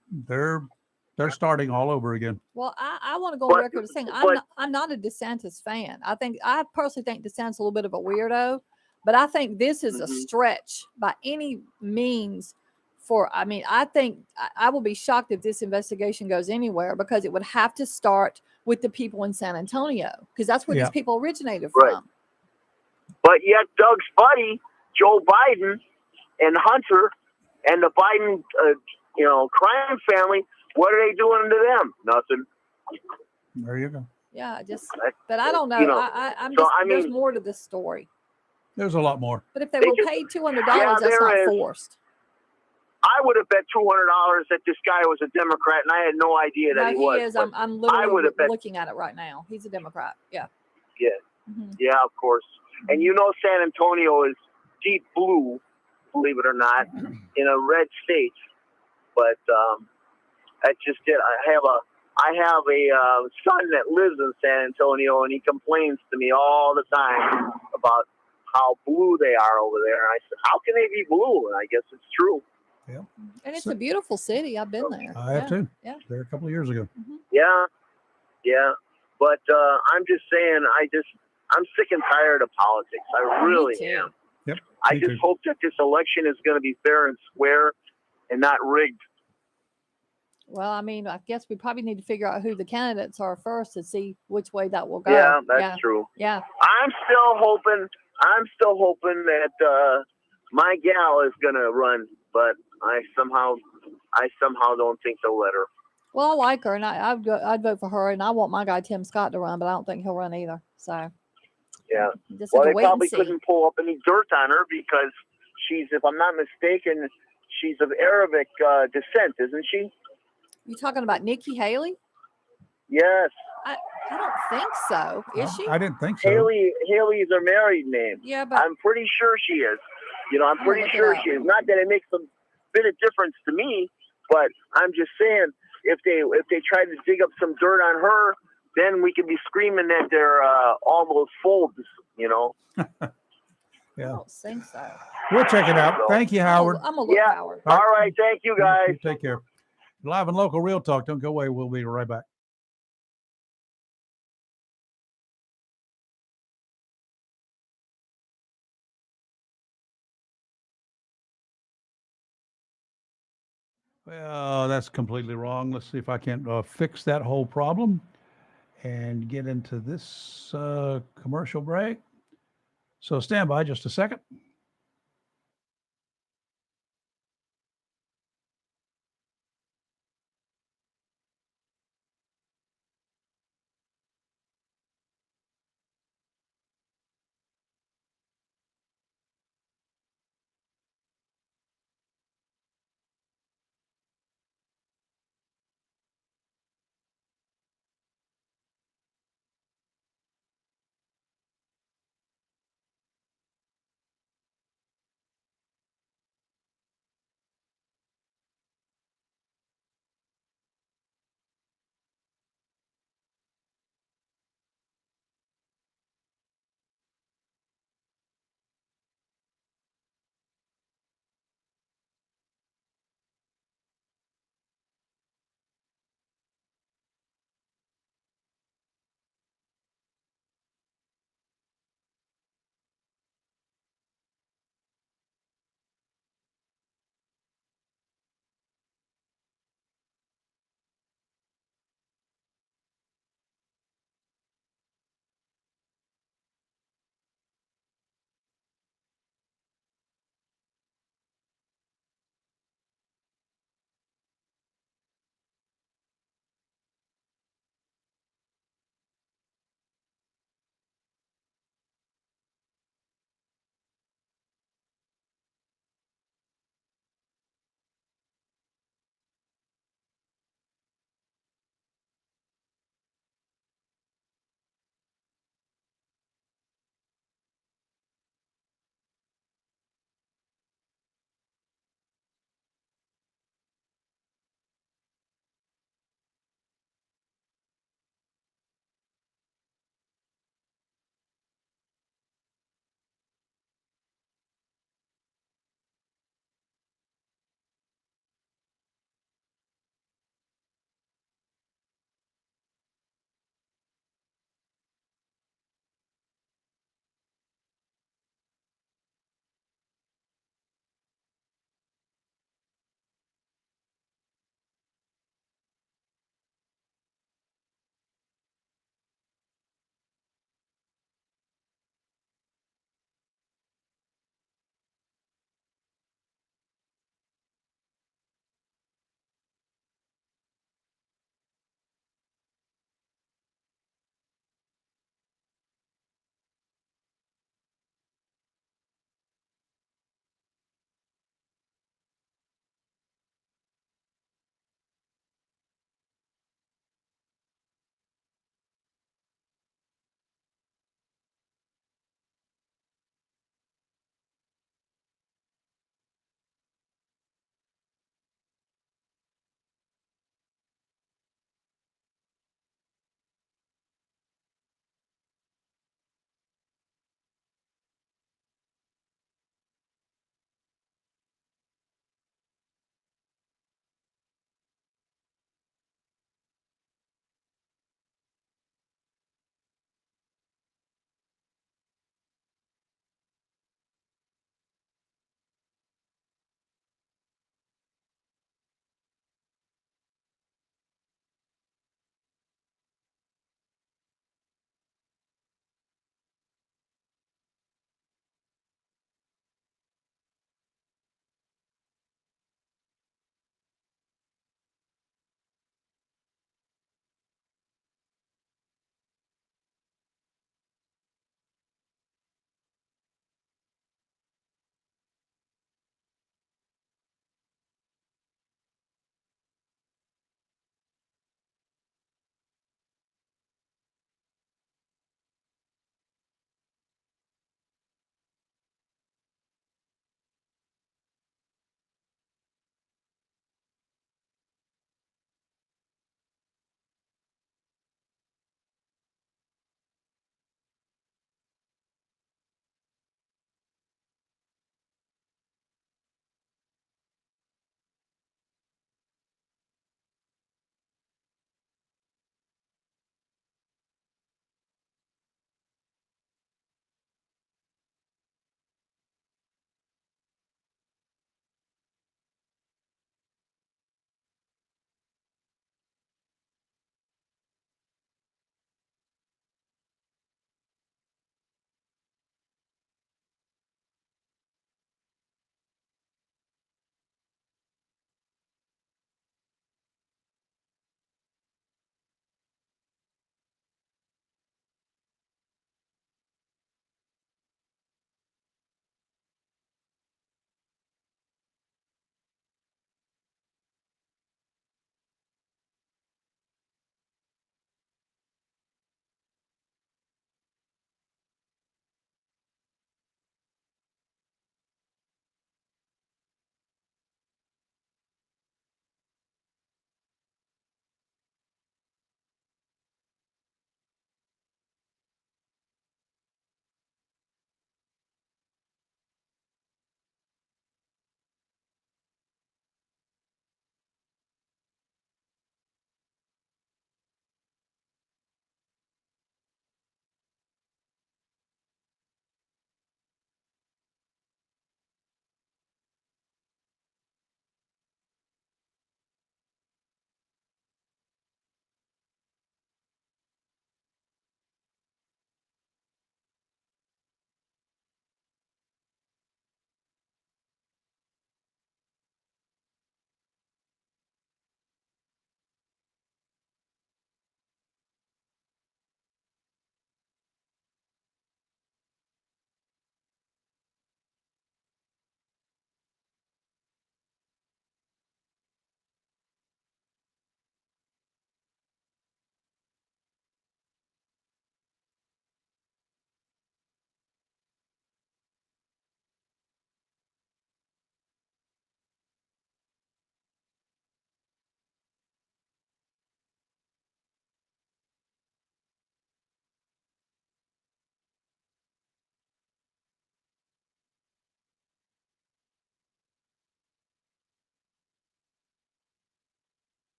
they're starting all over again. Well, I want to go on record as saying I'm not a DeSantis fan. I personally think DeSantis is a little bit of a weirdo, but I think this is a stretch by any means. I think I will be shocked if this investigation goes anywhere, because it would have to start with the people in San Antonio, because that's where these people originated from. But yet Doug's buddy, Joe Biden, and Hunter, and the Biden, crime family, what are they doing to them? Nothing. There you go. Yeah, but I don't know. There's more to this story. There's a lot more. But if they were paid $200, that's not forced. I would have bet $200 that this guy was a Democrat, and I had no idea that he was. He is. I'm literally looking at it right now. He's a Democrat. Yeah. Yeah. Mm-hmm. Yeah, of course. And San Antonio is deep blue, believe it or not, in a red state. But that's just it. I have a son that lives in San Antonio, and he complains to me all the time about how blue they are over there. And I said, how can they be blue? And I guess it's true. Yeah. And it's a beautiful city. I've been there. I have too. Yeah. There a couple of years ago. Mm-hmm. Yeah. Yeah. But I'm just saying, I'm sick and tired of politics. I really am. Yep. I just hope that this election is going to be fair and square and not rigged. Well, I guess we probably need to figure out who the candidates are first to see which way that will go. Yeah, that's true. Yeah. I'm still hoping that my gal is going to run, but I somehow don't think they'll let her. Well, I like her, and I'd vote for her, and I want my guy Tim Scott to run, but I don't think he'll run either. So. Yeah. Well, they probably couldn't pull up any dirt on her because she's, if I'm not mistaken, she's of Arabic descent, isn't she? You talking about Nikki Haley? Yes. I don't think so. Is she? I didn't think so. Haley is her married name. Yeah, but I'm pretty sure she is. I'm pretty sure she is. Not that it makes a bit of difference to me, but I'm just saying if they try to dig up some dirt on her, then we could be screaming that they're almost folds, Yeah. I don't think so. We'll check it out. Thank you, Howard. I'm going to look, Howard. All right. Thank you, guys. Take care. Live and local Real Talk. Don't go away. We'll be right back. Well, that's completely wrong. Let's see if I can fix that whole problem and get into this commercial break. So stand by just a second.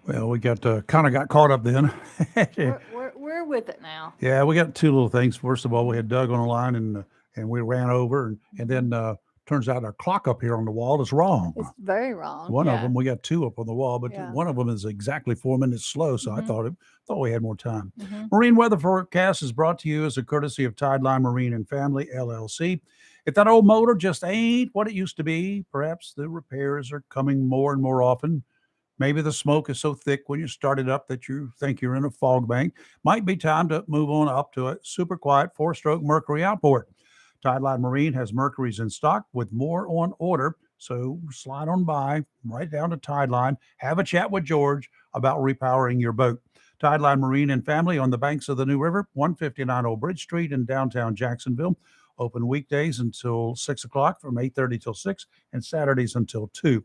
Well, we got kind of got caught up then. We're with it now. Yeah, we got two little things. First of all, we had Doug on the line, and we ran over, and then turns out our clock up here on the wall is wrong. It's very wrong. One of them, we got two up on the wall, but Yeah. one of them is exactly 4 minutes slow. So I thought we had more time. Mhm. Marine weather forecast is brought to you as a courtesy of Tideline Marine and Family LLC. If that old motor just ain't what it used to be, perhaps the repairs are coming more and more often. Maybe the smoke is so thick when you start it up that you think you're in a fog bank. Might be time to move on up to a super quiet 4-stroke Mercury outboard. Tideline Marine has Mercuries in stock with more on order. So slide on by, right down to Tideline, have a chat with George about repowering your boat. Tideline Marine and Family on the banks of the New River, 159 Old Bridge Street in downtown Jacksonville. Open weekdays until 6 o'clock from 8:30 till 6 and Saturdays until 2.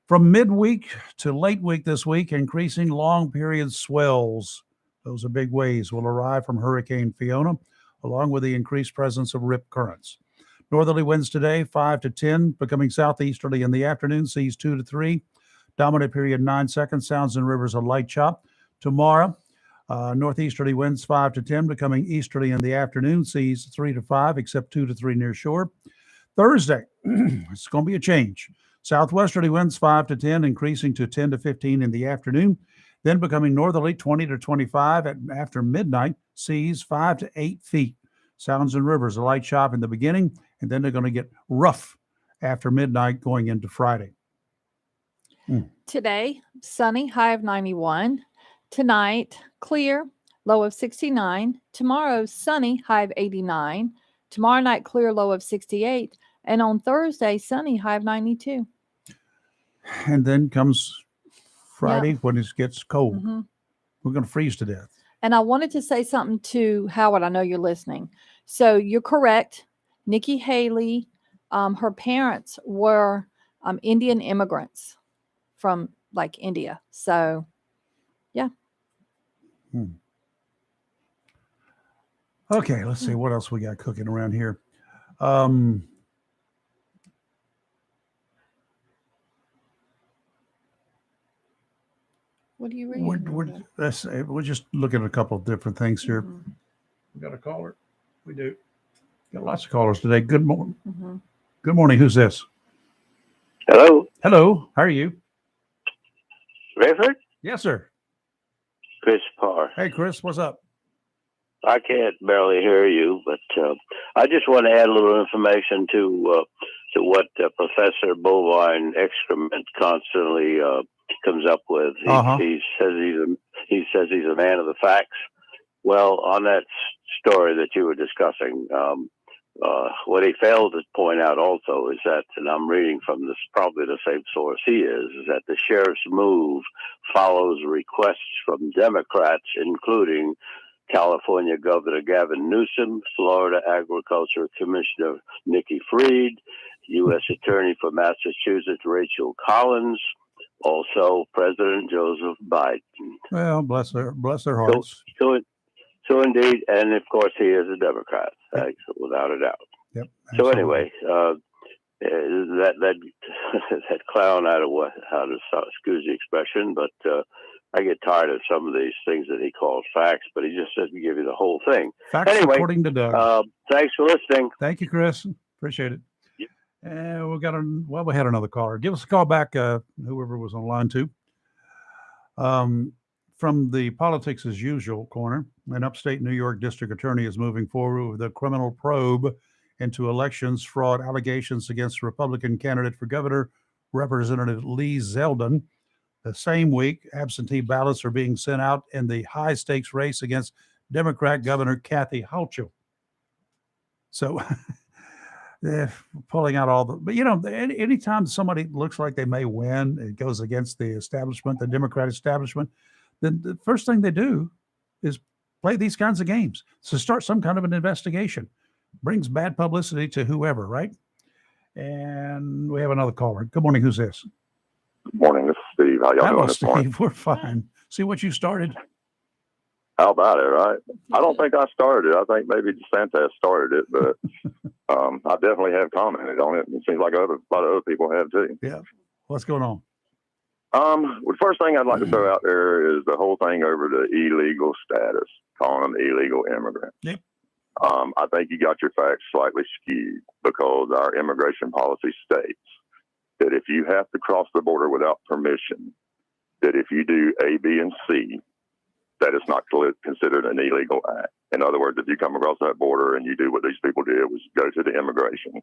From midweek to late week this week, increasing long period swells. Those are big waves will arrive from Hurricane Fiona, along with the increased presence of rip currents. Northerly winds today, 5 to 10, becoming southeasterly in the afternoon, seas 2 to 3. Dominant period 9 seconds, sounds and rivers a light chop. Tomorrow, northeasterly winds 5 to 10, becoming easterly in the afternoon, seas 3 to 5, except 2 to 3 near shore. Thursday, it's going to be a change. Southwesterly winds 5 to 10, increasing to 10 to 15 in the afternoon, then becoming northerly 20 to 25 after midnight, seas 5 to 8 feet. Sounds and rivers a light chop in the beginning, and then they're going to get rough after midnight going into Friday. Today, sunny, high of 91. Tonight, clear, low of 69. Tomorrow, sunny, high of 89. Tomorrow night, clear, low of 68. And on Thursday, sunny, high of 92. And then comes Friday when it gets cold. We're going to freeze to death. And I wanted to say something to Howard. I know you're listening. So you're correct. Nikki Haley, her parents were Indian immigrants from like India. So, yeah. Okay, let's see what else we got cooking around here. What are you reading? We're just looking at a couple of different things here. We got a caller. We do. Got lots of callers today. Good morning. Good morning. Who's this? Hello. Hello. How are you? Rayford? Yes, sir. Chris Parr. Hey, Chris. What's up? I can't barely hear you, but I just want to add a little information to what Professor Bovine Excrement constantly comes up with. He says he's a man of the facts. Well, on that story that you were discussing, what he failed to point out also is that, and I'm reading from this, probably the same source he is that the sheriff's move follows requests from Democrats, including California Governor Gavin Newsom, Florida Agriculture Commissioner Nikki Fried, U.S. Attorney for Massachusetts Rachel Collins, also President Joseph Biden. Well, bless their hearts. So indeed, and of course he is a Democrat, without a doubt. Yep. So anyway, that clown how to excuse the expression, but I get tired of some of these things that he calls facts, but he just doesn't give you the whole thing. Facts anyway, according to Doug. Thanks for listening. Thank you, Chris. Appreciate it. Yep. And we had another caller. Give us a call back, whoever was on line 2. From the politics as usual corner, an upstate New York district attorney is moving forward with a criminal probe into elections fraud allegations against Republican candidate for governor, Representative Lee Zeldin. The same week, absentee ballots are being sent out in the high-stakes race against Democrat Governor Kathy Hochul. So they're pulling out all the, but anytime somebody looks like they may win, it goes against the establishment, the Democrat establishment, then the first thing they do is play these kinds of games. So start some kind of an investigation. Brings bad publicity to whoever, right? And we have another caller. Good morning. Who's this? Good morning. This is Steve. How y'all doing this morning? Steve. We're fine. See what you started. How about it, right? I don't think I started it. I think maybe DeSantis started it, but I definitely have commented on it. It seems like a lot of other people have too. Yeah. What's going on? The first thing I'd like to throw out there is the whole thing over the illegal status, calling them illegal immigrants. Yep. I think you got your facts slightly skewed because our immigration policy states that if you have to cross the border without permission, that if you do A, B, and C, that is not considered an illegal act. In other words, if you come across that border and you do what these people did, was go to the immigration,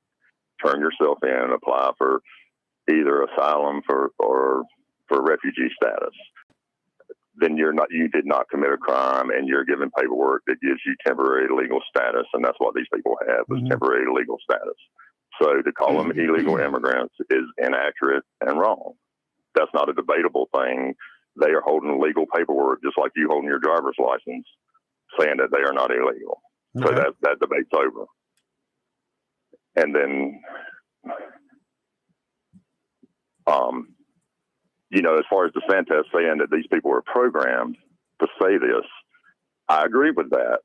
turn yourself in, apply for either asylum or for refugee status, then you did not commit a crime, and you're given paperwork that gives you temporary legal status, and that's what these people have is temporary legal status. So to call them illegal immigrants is inaccurate and wrong. That's not a debatable thing. They are holding legal paperwork just like you holding your driver's license, saying that they are not illegal. Okay. So that debate's over. And then, as far as DeSantis saying that these people are programmed to say this, I agree with that.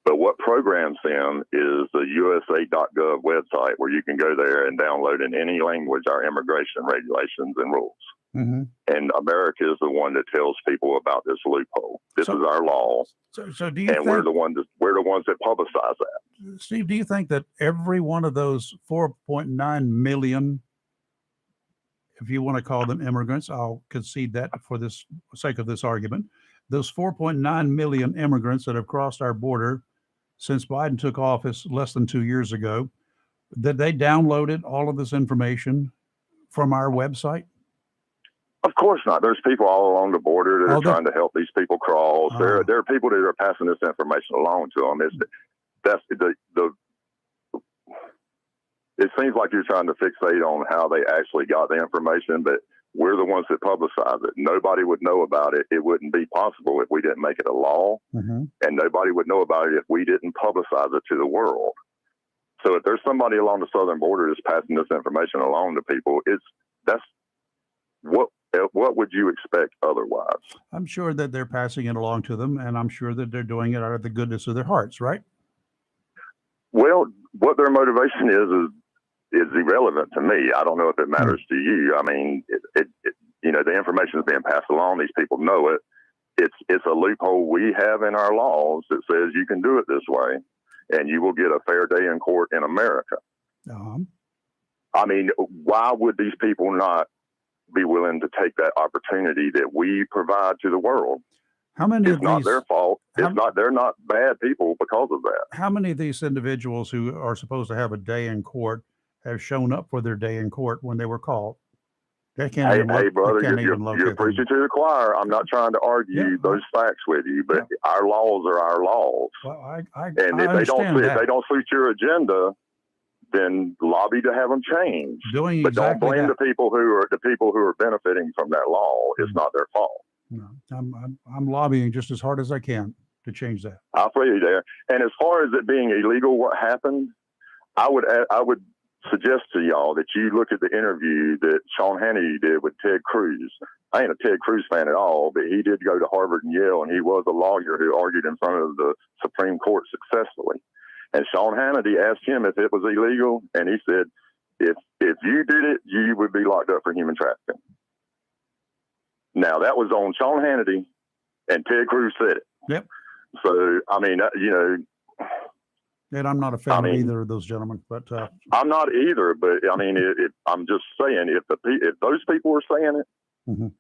But what programs them is the USA.gov website where you can go there and download in any language our immigration regulations and rules. Mm-hmm. And America is the one that tells people about this loophole. This is our law. So do you and we're the ones that publicize that. Steve, do you think that every one of those 4.9 million, if you want to call them immigrants, I'll concede that for this sake of this argument, those 4.9 million immigrants that have crossed our border since Biden took office less than 2 years ago, that they downloaded all of this information from our website? Of course not. There's people all along the border that are trying to help these people cross. There are people that are passing this information along to them. It seems like you're trying to fixate on how they actually got the information, but we're the ones that publicize it. Nobody would know about it. It wouldn't be possible if we didn't make it a law, and nobody would know about it if we didn't publicize it to the world. So if there's somebody along the southern border that's passing this information along to people, what would you expect otherwise? I'm sure that they're passing it along to them, and I'm sure that they're doing it out of the goodness of their hearts, right? Well, what their motivation is irrelevant to me. I don't know if it matters to you. I mean, the information is being passed along. These people know it. It's a loophole we have in our laws that says you can do it this way, and you will get a fair day in court in America. I mean, why would these people not be willing to take that opportunity that we provide to the world? How many it's not their fault. They're not bad people because of that. How many of these individuals who are supposed to have a day in court have shown up for their day in court when they were called? They can't hey, brother, you're preaching to the choir. I'm not trying to argue those facts with you, but our laws are our laws. Well, and if they don't suit your agenda, then lobby to have them changed. But don't blame the people who are benefiting from that law. It's not their fault. No, I'm lobbying just as hard as I can to change that. I feel you there. And as far as it being illegal, what happened, I would suggest to y'all that you look at the interview that Sean Hannity did with Ted Cruz. I ain't a Ted Cruz fan at all, but he did go to Harvard and Yale, and he was a lawyer who argued in front of the Supreme Court successfully. And Sean Hannity asked him if it was illegal, and he said, if you did it, you would be locked up for human trafficking. Now, that was on Sean Hannity, and Ted Cruz said it. Yep. So, I mean, and I'm not a fan of either of those gentlemen, but I'm not either. But I mean, I'm just saying, if those people are saying it,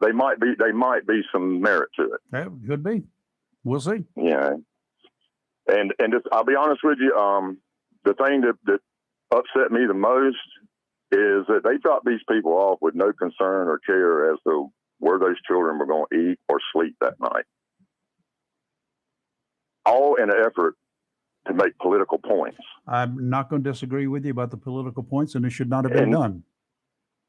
they might be some merit to it. Yeah, could be. We'll see. Yeah. And just, I'll be honest with you. The thing that upset me the most is that they dropped these people off with no concern or care as to where those children were going to eat or sleep that night. All in an effort to make political points. I'm not going to disagree with you about the political points, and it should not have been done.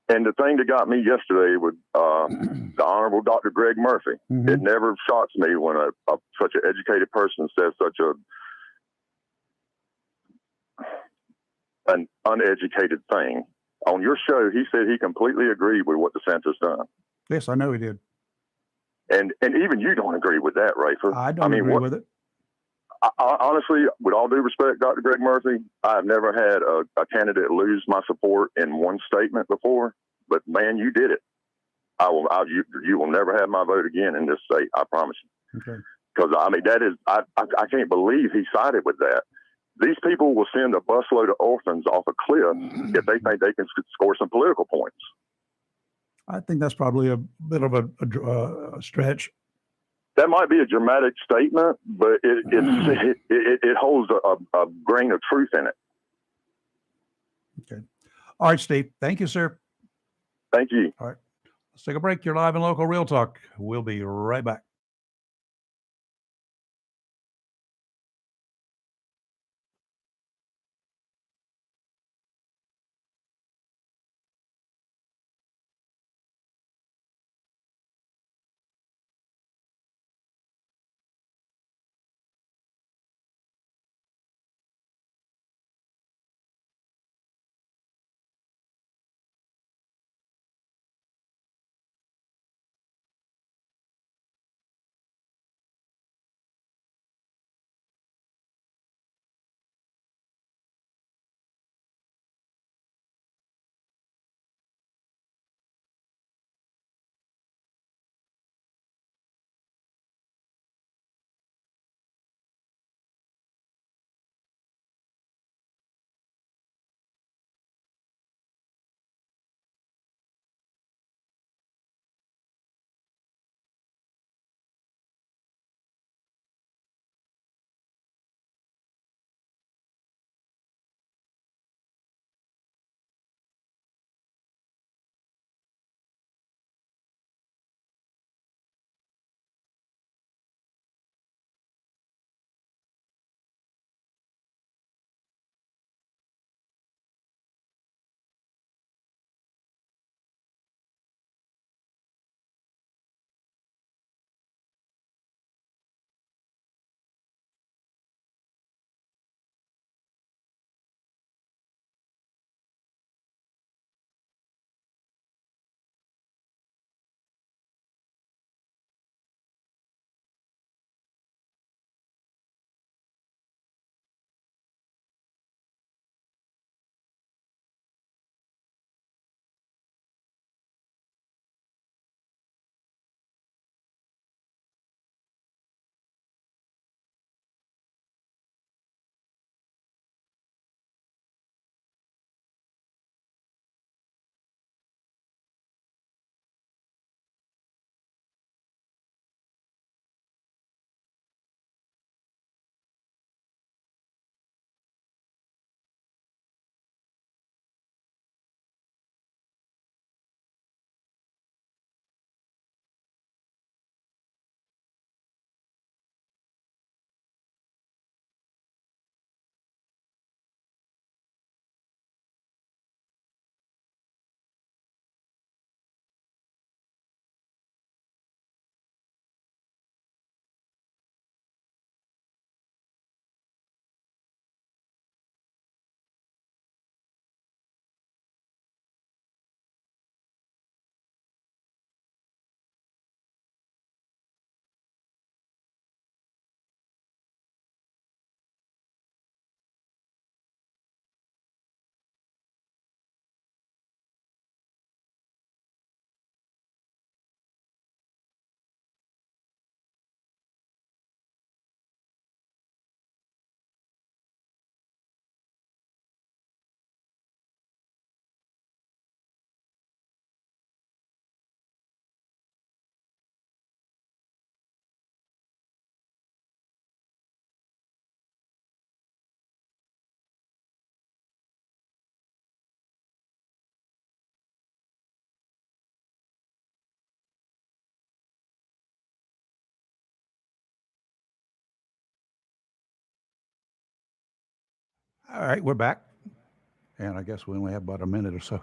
And the thing that got me yesterday with the Honorable Dr. Greg Murphy, it never shocks me when such an educated person says such an uneducated thing. On your show, he said he completely agreed with what DeSantis done. Yes, I know he did. And even you don't agree with that, Rafer. I don't agree with it. I, honestly, with all due respect, Dr. Greg Murphy, I've never had a candidate lose my support in one statement before. but man, you did it. You will never have my vote again in this state. I promise you. Okay. Because I mean, that is, I can't believe he sided with that. These people will send a busload of orphans off a cliff if they think they can score some political points. I think that's probably a bit of a stretch. That might be a dramatic statement, but it holds a grain of truth in it. Okay. All right, Steve. Thank you, sir. Thank you. All right. Let's take a break. You're live and local Real Talk. We'll be right back. All right, we're back. And I guess we only have about a minute or so.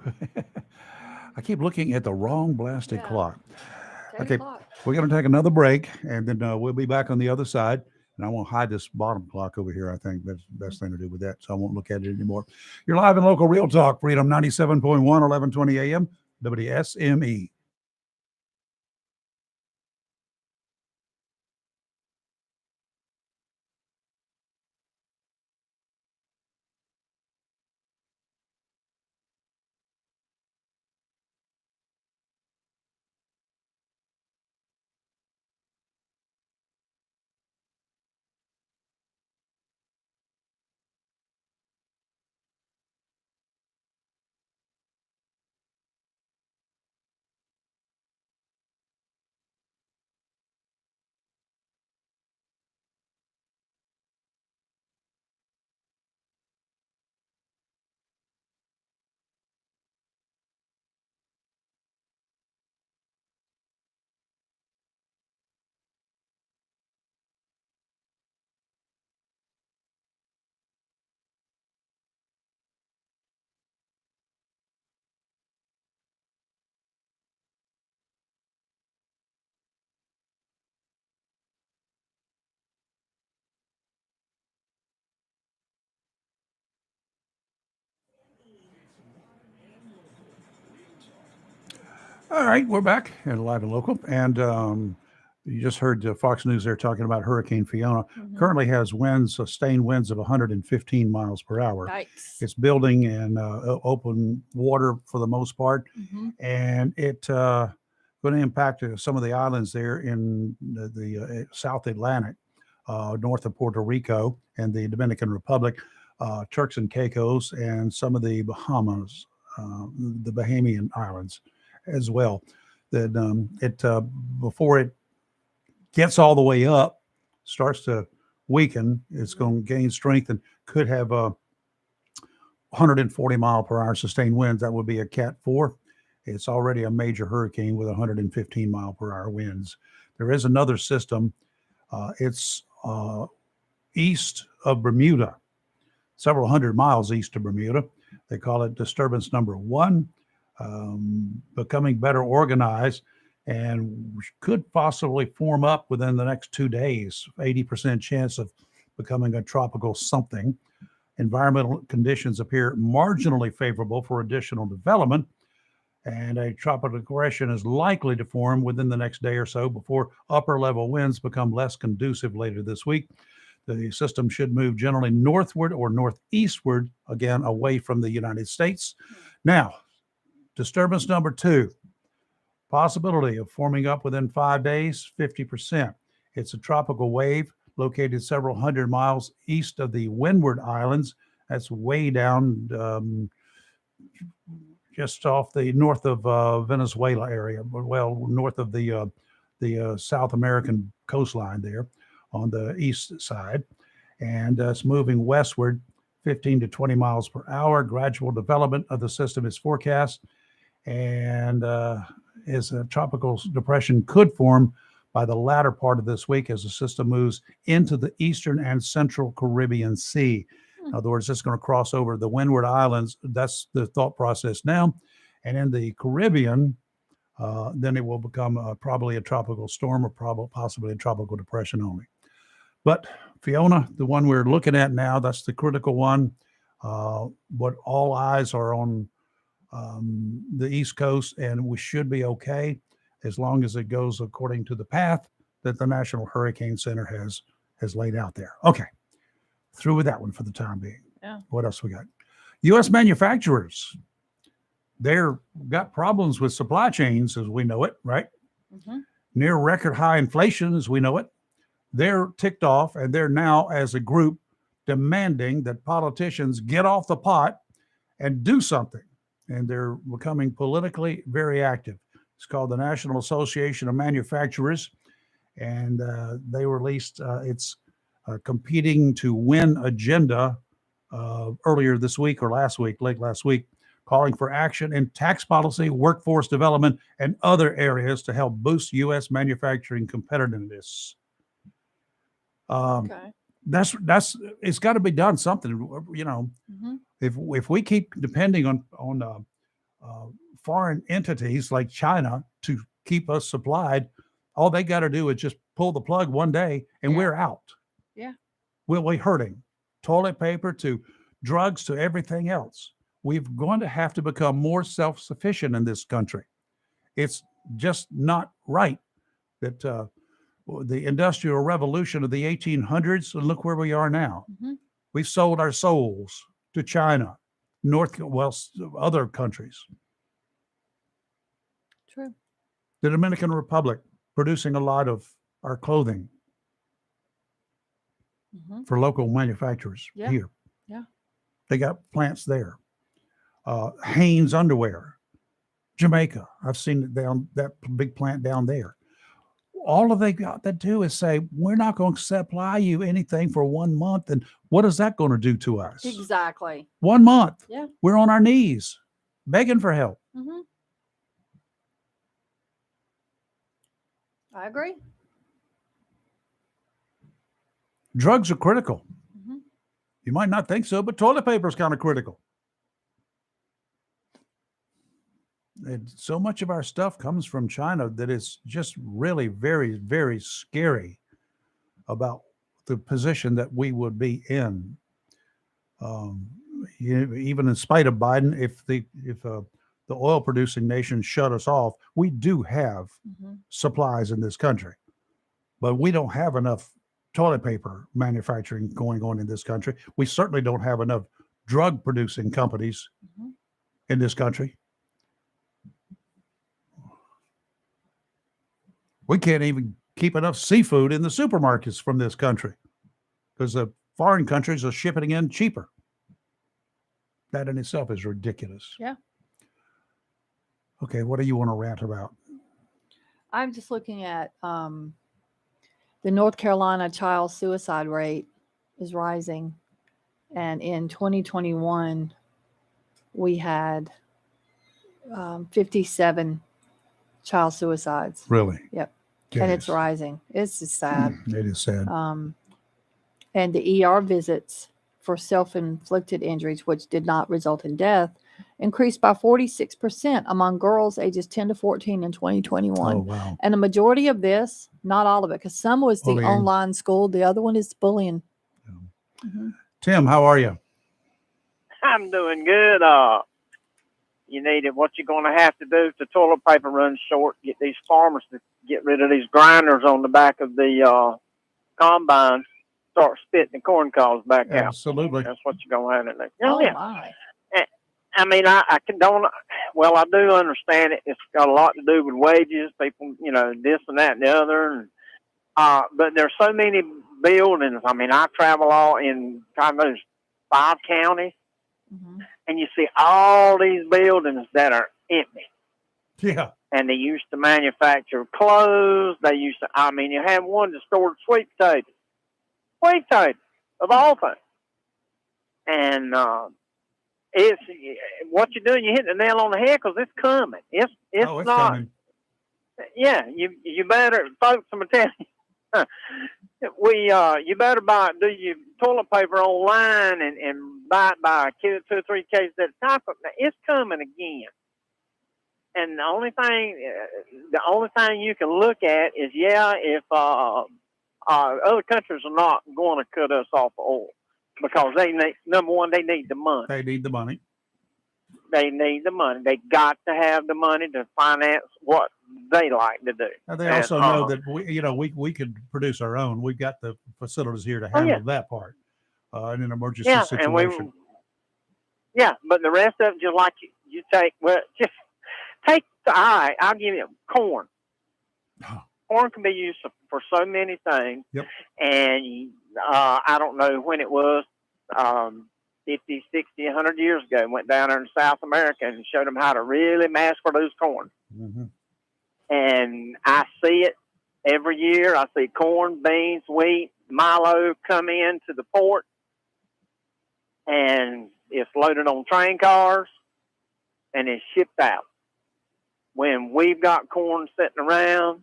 I keep looking at the wrong blasted clock. Okay, we're going to take another break, and then we'll be back on the other side. And I won't hide this bottom clock over here. I think that's the best thing to do with that, so I won't look at it anymore. You're live in local Real Talk, Freedom 97.1, 1120 a.m., WSME. All right, we're back at Live and Local, and you just heard Fox News there talking about Hurricane Fiona. Currently has winds, sustained winds of 115 miles per hour. Yikes. It's building in open water for the most part, and it going to impact some of the islands there in the South Atlantic, north of Puerto Rico and the Dominican Republic, Turks and Caicos, and some of the Bahamas, the Bahamian Islands as well. That before it gets all the way up, starts to weaken, it's going to gain strength and could have 140 mile per hour sustained winds. That would be a Cat 4. It's already a major hurricane with 115 mile per hour winds. There is another system. It's east of Bermuda, several hundred miles east of Bermuda. They call it disturbance number 1. Becoming better organized and could possibly form up within the next 2 days. 80% chance of becoming a tropical something. Environmental conditions appear marginally favorable for additional development, and a tropical depression is likely to form within the next day or so before upper level winds become less conducive later this week. The system should move generally northward or northeastward, again, away from the United States. Now, disturbance number 2, possibility of forming up within 5 days, 50%. It's a tropical wave located several hundred miles east of the Windward Islands. That's way down just off the north of Venezuela area, well, north of the South American coastline there on the east side. And it's moving westward 15 to 20 miles per hour. Gradual development of the system is forecast, and as a tropical depression could form by the latter part of this week as the system moves into the eastern and central Caribbean Sea. In other words, it's going to cross over the Windward Islands. That's the thought process now. And in the Caribbean, then it will become probably a tropical storm or possibly a tropical depression only. But Fiona, the one we're looking at now, that's the critical one. But all eyes are on the East Coast, and we should be okay as long as it goes according to the path that the National Hurricane Center has laid out there. Okay. Through with that one for the time being. Yeah. What else we got? U.S. manufacturers, they're got problems with supply chains as we know it, right? Near record high inflation as we know it. They're ticked off, and they're now, as a group, demanding that politicians get off the pot and do something. And they're becoming politically very active. It's called the National Association of Manufacturers, and they released its Competing to Win agenda earlier this week or late last week, calling for action in tax policy, workforce development, and other areas to help boost U.S. manufacturing competitiveness. Okay. That's it's got to be done something. You know, if we keep depending on foreign entities like China to keep us supplied, all they got to do is just pull the plug one day and we're out. Yeah. We're hurting. Toilet paper to drugs to everything else. We're going to have to become more self-sufficient in this country. It's just not right that the Industrial Revolution of the 1800s, and look where we are now. We've sold our souls to China, other countries. True. The Dominican Republic producing a lot of our clothing for local manufacturers here. Yeah. They got plants there. Hanes underwear, Jamaica. I've seen it down that big plant down there. All they got to do is say, we're not going to supply you anything for 1 month. And what is that going to do to us? Exactly. 1 month. Yeah. We're on our knees begging for help. I agree. Drugs are critical. You might not think so, but toilet paper is kind of critical. And so much of our stuff comes from China that it's just really very, very scary about the position that we would be in. Even in spite of Biden, if the oil producing nations shut us off, we do have Mm-hmm. supplies in this country, but we don't have enough toilet paper manufacturing going on in this country. We certainly don't have enough drug producing companies Mm-hmm. in this country. We can't even keep enough seafood in the supermarkets from this country because the foreign countries are shipping in cheaper. That in itself is ridiculous. Yeah. Okay, what do you want to rant about? I'm just looking at the North Carolina child suicide rate is rising. And in 2021, we had 57 child suicides. Really? Yep. And it's Jeez. rising. It's just sad. It is sad. And the ER visits for self-inflicted injuries, which did not result in death, increased by 46% among girls ages 10 to 14 in 2021. Oh, wow. And the majority of this, not all of it, because some was the Bullying. online school. The other one is bullying. Yeah. Mm-hmm. Tim, how are you? I'm doing good. You needed what you're going to have to do if the toilet paper runs short. Get these farmers to get rid of these grinders on the back of the combine. Start spitting the corn cobs back out. Absolutely. That's what you're going to have to do. Oh, yeah. my. I mean, I condone. Well, I do understand it. It's got a lot to do with wages, people, this and that and the other. And, but there's so many buildings. I mean, I travel all in kind of those 5 counties. Mm-hmm. And you see all these buildings that are empty. Yeah. And they used to manufacture clothes. You have one that stored sweet potatoes. Sweet potatoes, of all things. And it's what you're doing, you're hitting the nail on the head because it's coming. It's it's not. coming. Yeah, you better, folks, I'm going to tell you. You better do your toilet paper online and buy it by 2 or 3 cases at a time. It's coming again. And the only thing you can look at is, if other countries are not going to cut us off of oil because they need, number one, they need the money. They need the money. They need the money. They got to have the money to finance what they like to do. Now, they also know that we could produce our own. We've got the facilities here to handle that part in an emergency situation. But the rest of it, just like you take, I'll give you corn. Corn can be used for so many things. Yep. And I don't know when it was, 50, 60, 100 years ago, went down there in South America and showed them how to really mass produce corn. Mm-hmm. And I see it every year. I see corn, beans, wheat, milo come into the port, and it's loaded on train cars, and it's shipped out. When we've got corn sitting around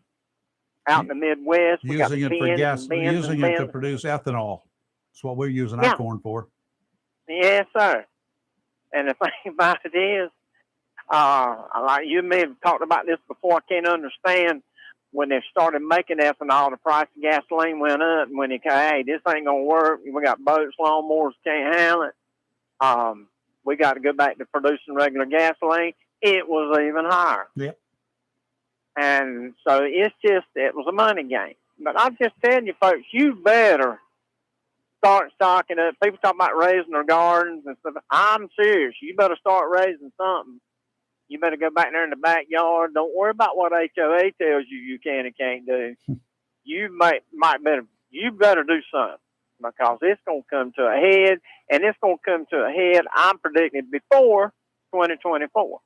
out in the Midwest, we got using it for gas, using it to bins. produce ethanol. That's what we're using our corn for. Yes, sir. And the thing about it is, like you may have talked about this before, I can't understand when they started making ethanol, the price of gasoline went up, and when they hey, this ain't gonna work. We got boats, lawnmowers, can't handle it. We got to go back to producing regular gasoline. It was even higher. Yep. And so it was a money game. But I'm just telling you, folks, you better start stocking up. People talk about raising their gardens and stuff. I'm serious. You better start raising something. You better go back there in the backyard. Don't worry about what HOA tells you can and can't do. You better do something because it's going to come to a head, and it's going to come to a head, I'm predicting, before 2024.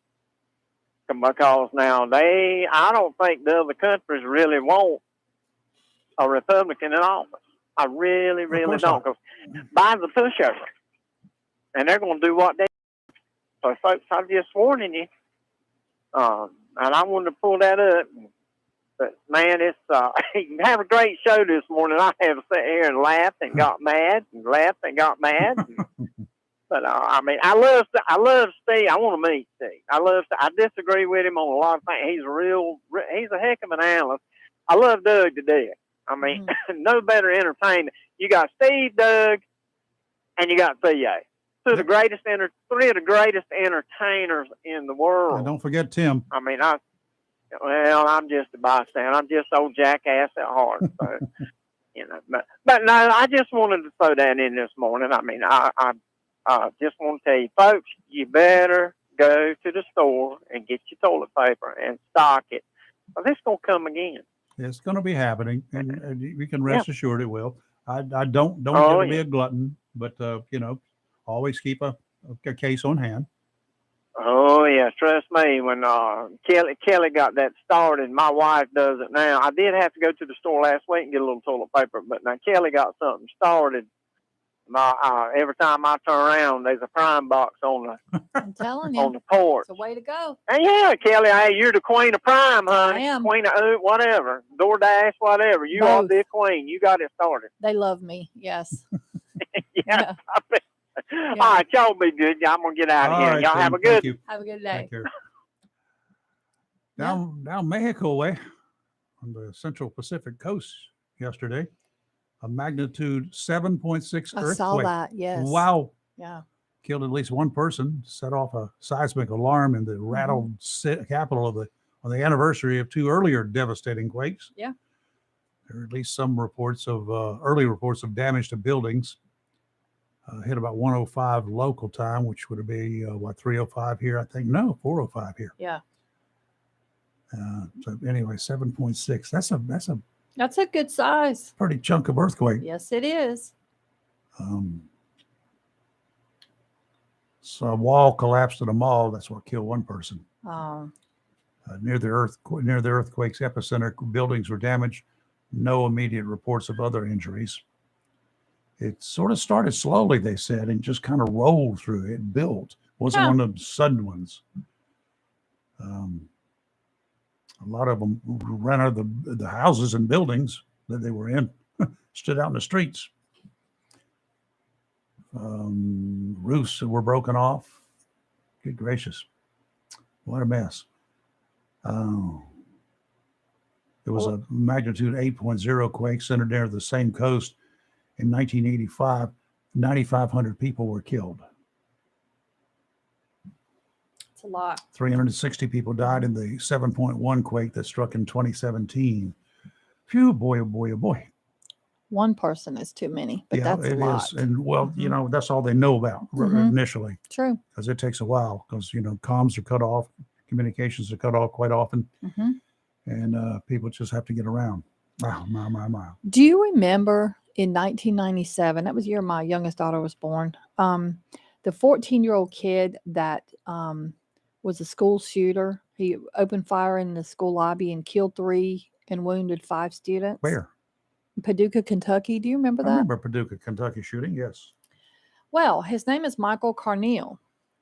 Because now I don't think the other countries really want a Republican in office. I really, really don't. Because Biden's a pushover. And they're going to do what they do. So, folks, I'm just warning you. And I wanted to pull that up. But, man, it's you have a great show this morning. I have sat here and laughed and got mad and laughed and got mad. But I love Steve. I want to meet Steve. I disagree with him on a lot of things. He's a heck of an analyst. I love Doug to death. I mean, no better entertainment. You got Steve, Doug, and you got CA. three of the greatest entertainers in the world. And don't forget Tim. I mean, I'm just a bystander. I'm just old jackass at heart. So, but no, I just wanted to throw that in this morning. I mean, I just want to tell you, folks, you better go to the store and get your toilet paper and stock it. Well, this gonna come again. It's going to be happening, and you can rest assured it will. I don't get to be a glutton, but always keep a case on hand. Oh yeah, trust me. When Kelly got that started, my wife does it now. I did have to go to the store last week and get a little toilet paper, but now Kelly got something started. Every time I turn around, there's a prime box on I'm telling you, the porch. it's a way to go. And yeah, Kelly, hey, you're the queen of prime, honey. I am. Queen of whatever, DoorDash, whatever. You are the queen. You got it started. They love me. Yes. Yeah. All right, y'all be good. I'm gonna get out of here. Right, y'all Tim, have a good. Have a good day. Take care. Down Mexico way on the Central Pacific coast yesterday, a magnitude 7.6 earthquake. I saw that. Yes. Wow. Yeah. Killed at least one person, set off a seismic alarm in the rattled capital on the anniversary of two earlier devastating quakes. Yeah. There are at least some reports of early reports of damage to buildings. Hit about 1:05 local time, which would be 3:05 here, I think. No, 4:05 here. Yeah. So anyway, 7.6. That's a good size. pretty chunk of earthquake. Yes, it is. So a wall collapsed at a mall. That's what killed one person. Near the earthquake's epicenter, buildings were damaged. No immediate reports of other injuries. It sort of started slowly, they said, and just kind of rolled through. It built. Wasn't one of the sudden ones. A lot of them ran out of the houses and buildings that they were in, stood out in the streets. Roofs were broken off. Good gracious. What a mess. It was a magnitude 8.0 quake centered near the same coast in 1985. 9,500 people were killed. It's a lot. 360 people died in the 7.1 quake that struck in 2017. Phew, boy, oh boy, oh boy. One person is too many, but that's a lot. And that's all they know about initially. True. Because it takes a while because, comms are cut off, communications are cut off quite often. And people just have to get around. Wow, my. Do you remember in 1997, that was the year my youngest daughter was born, the 14-year-old kid that was a school shooter? He opened fire in the school lobby and killed 3 and wounded 5 students. Where? Paducah, Kentucky. Do you remember that? I remember Paducah, Kentucky shooting, yes. Well, his name is Michael Carneal.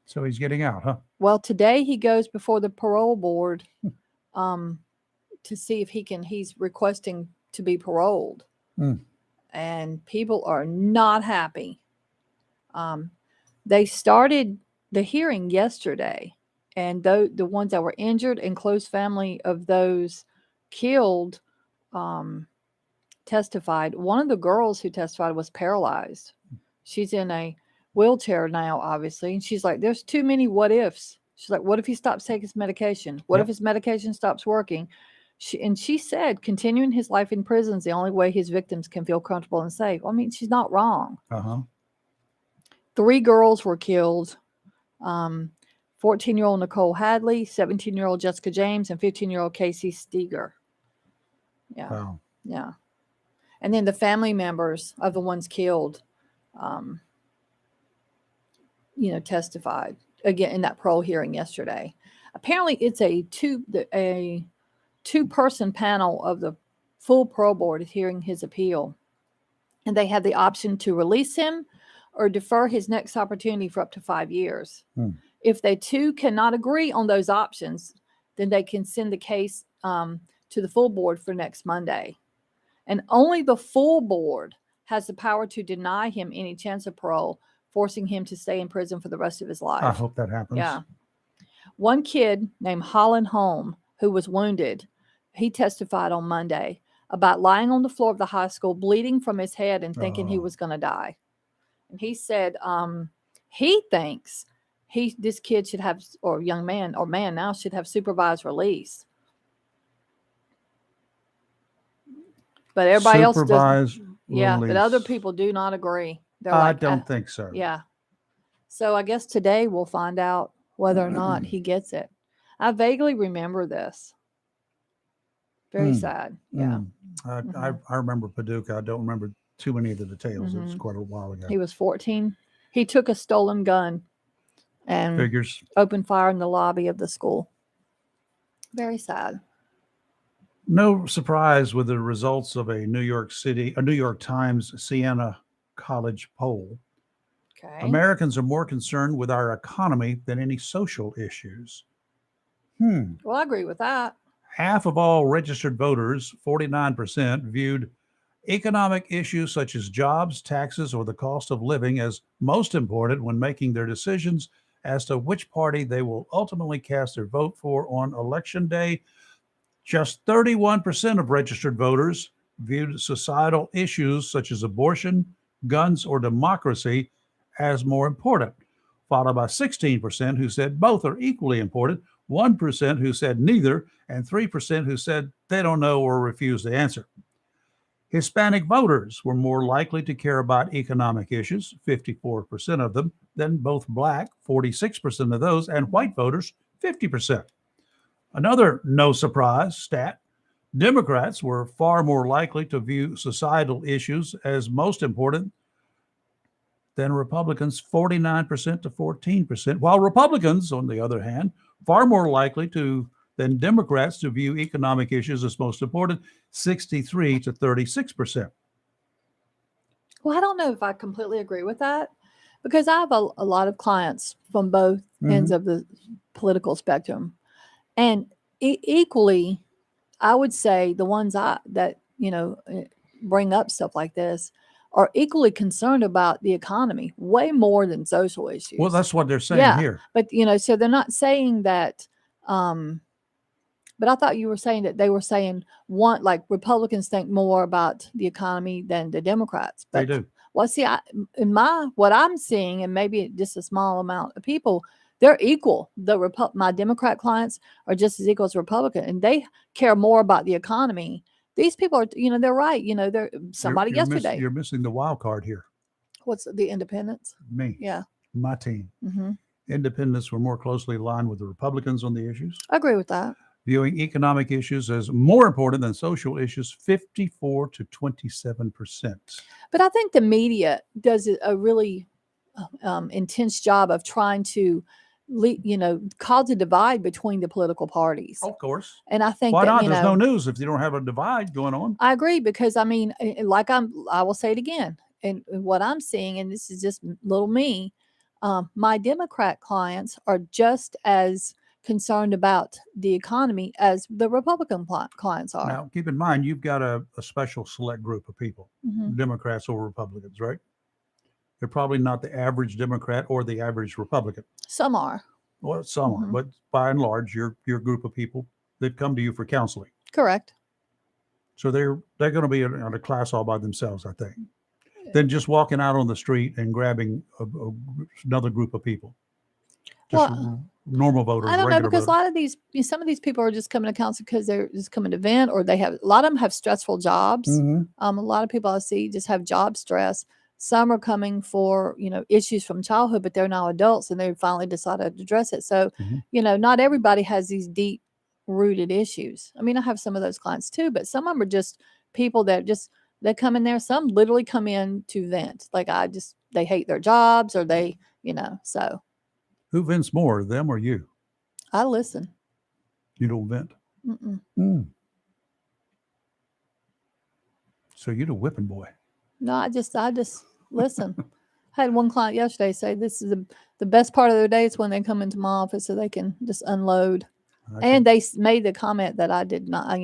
So he's getting out, huh? Well, today he goes before the parole board to see if he's requesting to be paroled. And people are not happy. They started the hearing yesterday, and the ones that were injured and close family of those killed testified. One of the girls who testified was paralyzed. She's in a wheelchair now, obviously. And she's like, there's too many what ifs. She's like, what if he stops taking his medication? What if his medication stops working? She said, continuing his life in prison is the only way his victims can feel comfortable and safe. I mean, she's not wrong. 3 girls were killed. 14-year-old Nicole Hadley, 17-year-old Jessica James, and 15-year-old Casey Steger. Yeah. Wow. Yeah. And then the family members of the ones killed, testified again in that parole hearing yesterday. Apparently it's a two-person panel of the full parole board is hearing his appeal. And they have the option to release him or defer his next opportunity for up to 5 years. If they two cannot agree on those options, then they can send the case to the full board for next Monday. And only the full board has the power to deny him any chance of parole, forcing him to stay in prison for the rest of his life. I hope that happens. Yeah. One kid named Holland Holm, who was wounded, he testified on Monday about lying on the floor of the high school, bleeding from his head and thinking he was going to die. And he said He thinks this kid should have, or young man or man now should have supervised release. But everybody else does. Supervised Yeah, but other release. people do not agree. They're I like, don't think so. yeah. So I guess today we'll find out whether or not he gets it. I vaguely remember this. Very sad. Yeah. I remember Paducah. I don't remember too many of the details. It was Mhm. quite a while ago. He was 14. He took a stolen gun and Figures. opened fire in the lobby of the school. Very sad. No surprise with the results of a New York Times Siena College poll. Okay. Americans are more concerned with our economy than any social issues. Well, I agree with that. Half of all registered voters, 49%, viewed economic issues such as jobs, taxes, or the cost of living as most important when making their decisions as to which party they will ultimately cast their vote for on Election Day. Just 31% of registered voters viewed societal issues such as abortion, guns, or democracy as more important, followed by 16% who said both are equally important, 1% who said neither, and 3% who said they don't know or refuse to answer. Hispanic voters were more likely to care about economic issues, 54% of them, than both Black, 46% of those, and white voters, 50%. Another no surprise stat: Democrats were far more likely to view societal issues as most important than Republicans, 49% to 14%, while Republicans, on the other hand, far more likely than Democrats to view economic issues as most important, 63 to 36%. Well, I don't know if I completely agree with that because I have a lot of clients from both ends of the political spectrum. And equally, I would say the ones that bring up stuff like this are equally concerned about the economy way more than social issues. Well, that's what they're saying here. But so they're not saying that. But I thought you were saying that they were saying like Republicans think more about the economy than the Democrats. But, They do. Well, see, what I'm seeing, and maybe just a small amount of people, they're equal. My Democrat clients are just as equal as Republican, and they care more about the economy. These people are, they're right. They're somebody yesterday. You're missing the wild card here. What's the independents? Me. Yeah. My team. Mm-hmm. Independents were more closely aligned with the Republicans on the issues. I agree with that. Viewing economic issues as more important than social issues, 54 to 27%. But I think the media does a really intense job of trying to, cause a divide between the political parties. Of course. And I think why that, not? There's no news if you don't have a divide going on. I agree because I will say it again, and what I'm seeing, and this is just little me, my Democrat clients are just as concerned about the economy as the Republican clients are. Now, keep in mind, you've got a special select group of people, Democrats or Republicans, right? They're probably not the average Democrat or the average Republican. Some are. Well, some are, but by and large, your group of people that come to you for counseling. Correct. So they're going to be on a class all by themselves, I think. Than just walking out on the street and grabbing another group of people. Just normal voters. I don't know, because voters. some of these people are just coming to council because they're just coming to vent, or a lot of them have stressful jobs. A lot of people I see just have job stress. Some are coming for, issues from childhood, but they're now adults and they finally decided to address it. So, not everybody has these deep rooted issues. I mean, I have some of those clients too, but some of them are just people that they come in there. Some literally come in to vent. Like they hate their jobs, or they, so. Who vents more, them or you? I listen. You don't vent? So you're the whipping boy. No, I just listen. I had one client yesterday say this is the best part of their day is when they come into my office so they can just unload. And they made the comment that I did not,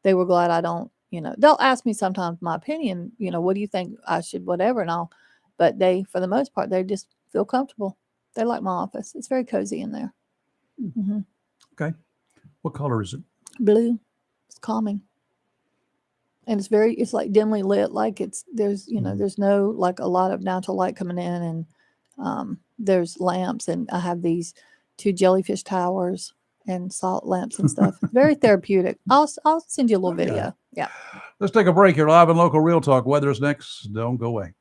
they were glad I don't, they'll ask me sometimes my opinion, what do you think I should, whatever and all. But for the most part, they just feel comfortable. They like my office. It's very cozy in there. Okay. What color is it? Blue. It's calming. And it's like dimly lit. Like there's no like a lot of natural light coming in, There's lamps, and I have these 2 jellyfish towers and salt lamps and stuff. Very therapeutic. I'll send you a little Okay. video. Yeah. Let's take a break here. Live and local Real Talk. Weather's next. Don't go away.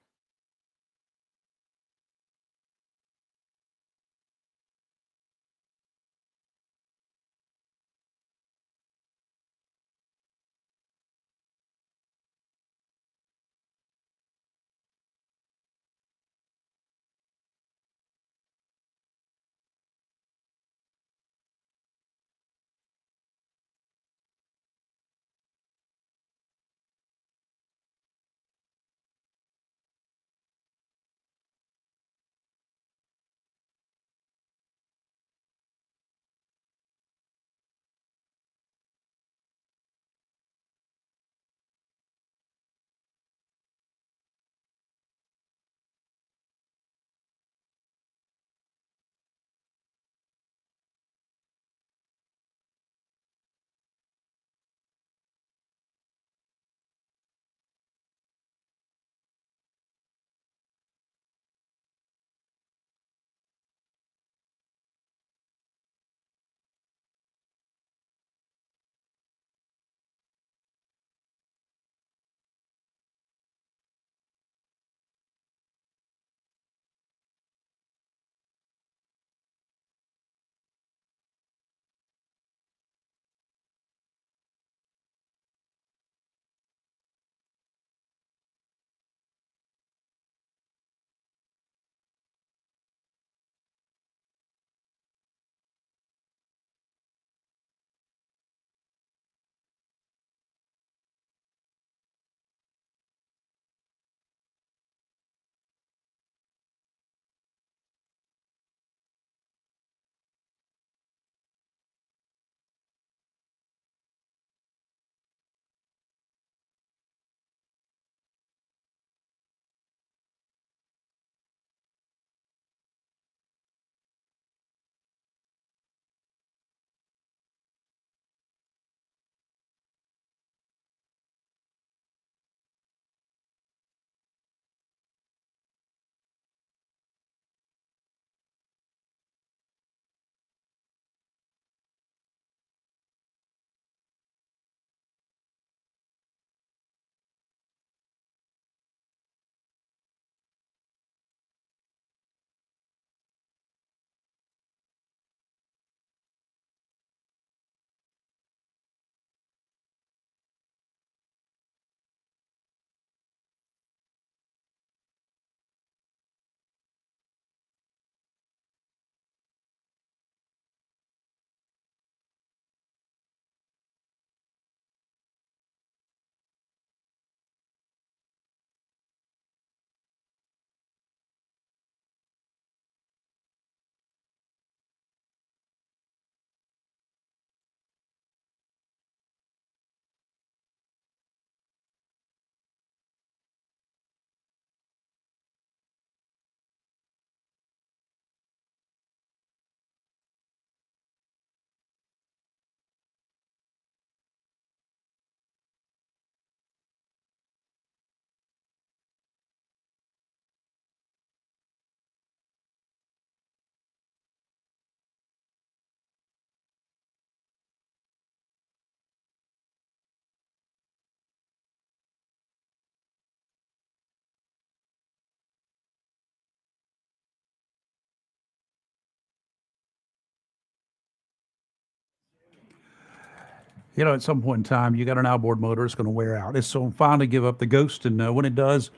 You know, at some point in time, you got an outboard motor, it's going to wear out. It's so finally give up the ghost. And when it does,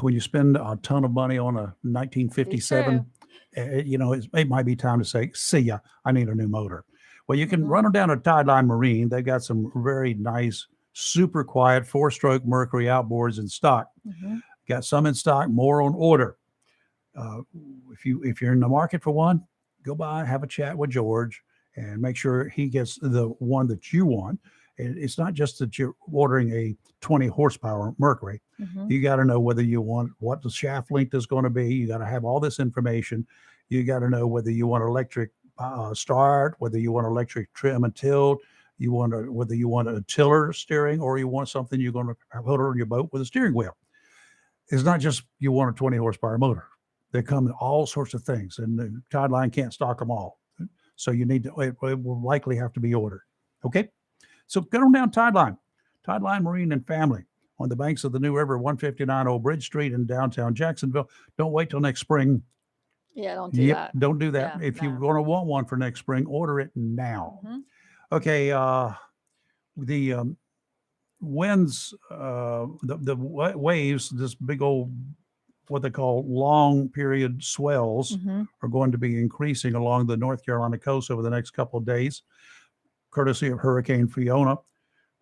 when you spend a ton of money on a 1957, it might be time to say, see ya, I need a new motor. Well, you can run them down a Tideline Marine. They've got some very nice, super quiet 4-stroke Mercury outboards in stock. Got some in stock, more on order. If you're in the market for one, go by, have a chat with George, and make sure he gets the one that you want. It's not just that you're ordering a 20 horsepower Mercury. You got to know whether you want what the shaft length is going to be. You got to have all this information. You got to know whether you want electric start, whether you want electric trim and tilt, whether you want a tiller steering, or you want something you're going to put on your boat with a steering wheel. It's not just you want a 20 horsepower motor. They come in all sorts of things, and the Tideline can't stock them all. So you need to, it will likely have to be ordered. Okay. So get on down Tideline, Tideline Marine and Family on the banks of the New River, 159 Old Bridge Street in downtown Jacksonville. Don't wait till next spring. Yeah, don't do that. Don't do that. Yeah, If you're no. going to want one for next spring, order it now. Mhm. Okay. The winds, the waves, this big old, what they call long period swells, Mhm. are going to be increasing along the North Carolina coast over the next couple of days, courtesy of Hurricane Fiona.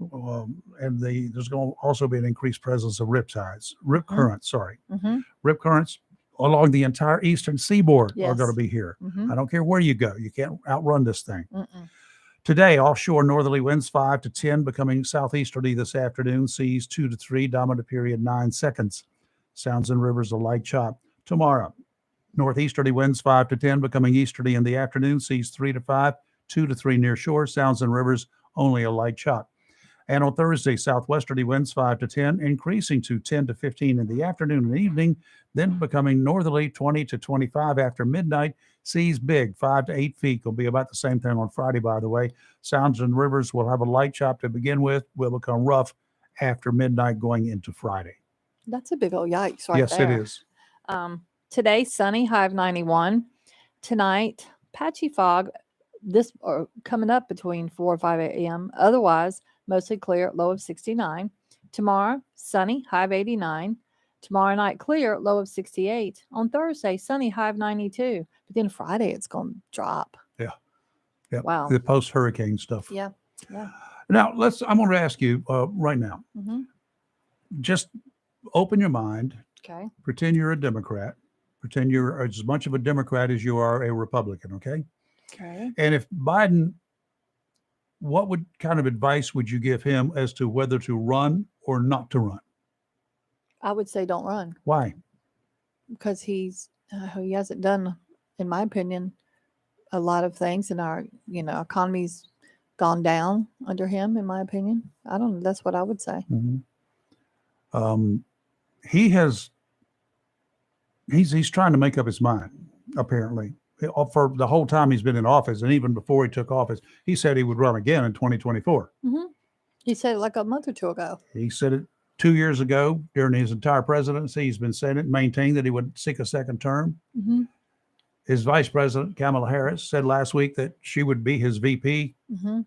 And there's going to also be an increased presence of rip currents, Mhm. rip currents along the entire eastern seaboard are Yes. going to be here. Mhm. I don't care where you go. You can't outrun this thing. Mm-mm. Today, offshore northerly winds 5 to 10, becoming southeasterly this afternoon, seas 2 to 3, dominant period 9 seconds. Sounds and rivers a light chop. Tomorrow, northeasterly winds 5 to 10, becoming easterly in the afternoon, seas 3 to 5, 2 to 3 near shore, sounds and rivers only a light chop. And on Thursday, southwesterly winds 5 to 10, increasing to 10 to 15 in the afternoon and evening, then becoming northerly 20 to 25 after midnight. Seas big, 5 to 8 feet. Will be about the same thing on Friday, by the way. Sounds and rivers will have a light chop to begin with, will become rough after midnight going into Friday. That's a big old yikes right Yes, there. it is. Today, sunny, high of 91. Tonight, patchy fog. This or coming up between 4 and 5 a.m. Otherwise, mostly clear, low of 69. Tomorrow, sunny, high of 89. Tomorrow night, clear, low of 68. On Thursday, sunny, high of 92. But then Friday, it's going to drop. Yeah. Wow. The post-hurricane stuff. Yeah. Yeah. Now, I'm going to ask you right now, Mm-hmm. just open your mind, Okay. pretend you're a Democrat, pretend you're as much of a Democrat as you are a Republican, okay? Okay. And if Biden, what kind of advice would you give him as to whether to run or not to run? I would say don't run Why? because he hasn't done, in my opinion, a lot of things, and our economy's gone down under him. In my opinion, I don't know. That's what I would say. Mm-hmm. He's trying to make up his mind, apparently. For the whole time he's been in office, and even before he took office, he said he would run again in 2024. Mm-hmm. He said it like a month or two ago. He said it 2 years ago during his entire presidency. He's been saying it, maintained that he would seek a second term. Mm-hmm. His vice president, Kamala Harris, said last week that she would be his VP. Mm-hmm.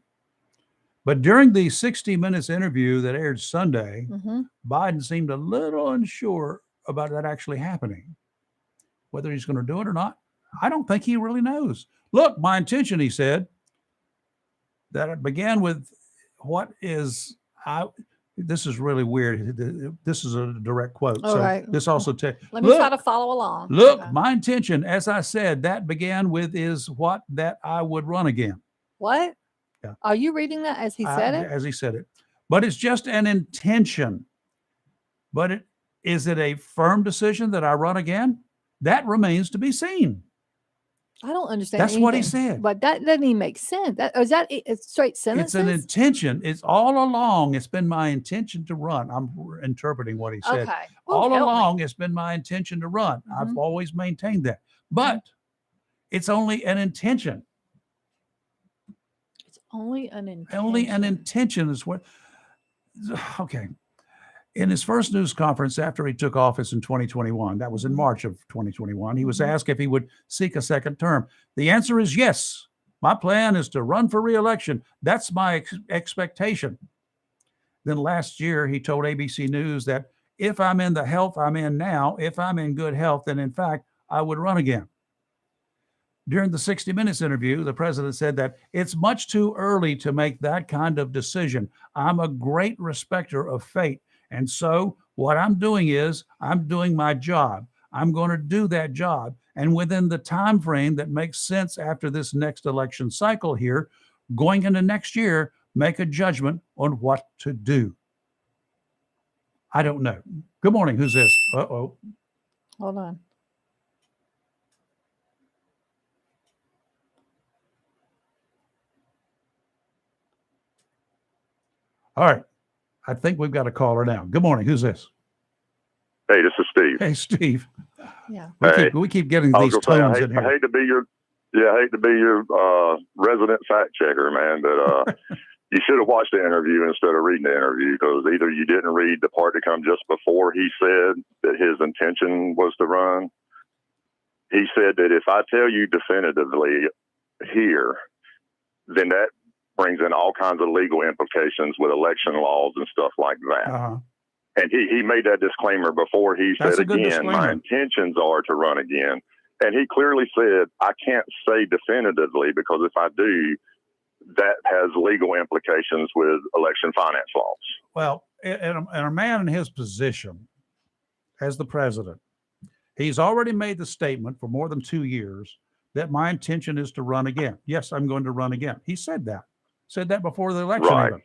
But during the 60 Minutes interview that aired Sunday, Mm-hmm. Biden seemed a little unsure about that actually happening. Whether he's going to do it or not, I don't think he really knows. Look, my intention, he said, that it began with this is really weird. This is a direct quote. All so right. this also Let me try to follow along. Look, Okay. my intention, as I said, that began with is that I would run again. What? Yeah. Are you reading that as he said it? As he said it. But it's just an intention. But is it a firm decision that I run again? That remains to be seen. I don't understand. That's what he anything, said. But that doesn't even make sense. Is that it's straight sentences? It's an intention. It's all along. It's been my intention to run. I'm interpreting what he said. Okay. All Help me. along, it's been my intention to run. I've Mhm. always maintained that. But it's only an intention. It's only an intention. Only an intention is what. Okay. In his first news conference after he took office in 2021, that was in March of 2021, he was Mhm. asked if he would seek a second term. The answer is yes. My plan is to run for re-election. That's my expectation. Then last year, he told ABC News that if I'm in the health I'm in now, if I'm in good health, then in fact, I would run again. During the 60 Minutes interview, the president said that it's much too early to make that kind of decision. I'm a great respecter of fate. And so what I'm doing is I'm doing my job. I'm going to do that job. And within the time frame that makes sense after this next election cycle here, going into next year, make a judgment on what to do. I don't know. Good morning. Who's this? Uh-oh. Hold on. All right. I think we've got a caller now. Good morning. Who's this? Hey, this is Steve. Hey, Steve. Yeah. We keep getting I was these gonna tones say, in I here. hate to be your resident fact checker, man, but you should have watched the interview instead of reading the interview, because either you didn't read the part that come just before he said that his intention was to run. He said that if I tell you definitively here, then that brings in all kinds of legal implications with election laws and stuff like that. Uh-huh. And he made that disclaimer before he That's said a good again, my disclaimer. intentions are to run again. And he clearly said, I can't say definitively, because if I do, that has legal implications with election finance laws. Well, and a man in his position as the president, he's already made the statement for more than 2 years that my intention is to run again. Yes, I'm going to run again. He said that before the election Right. even.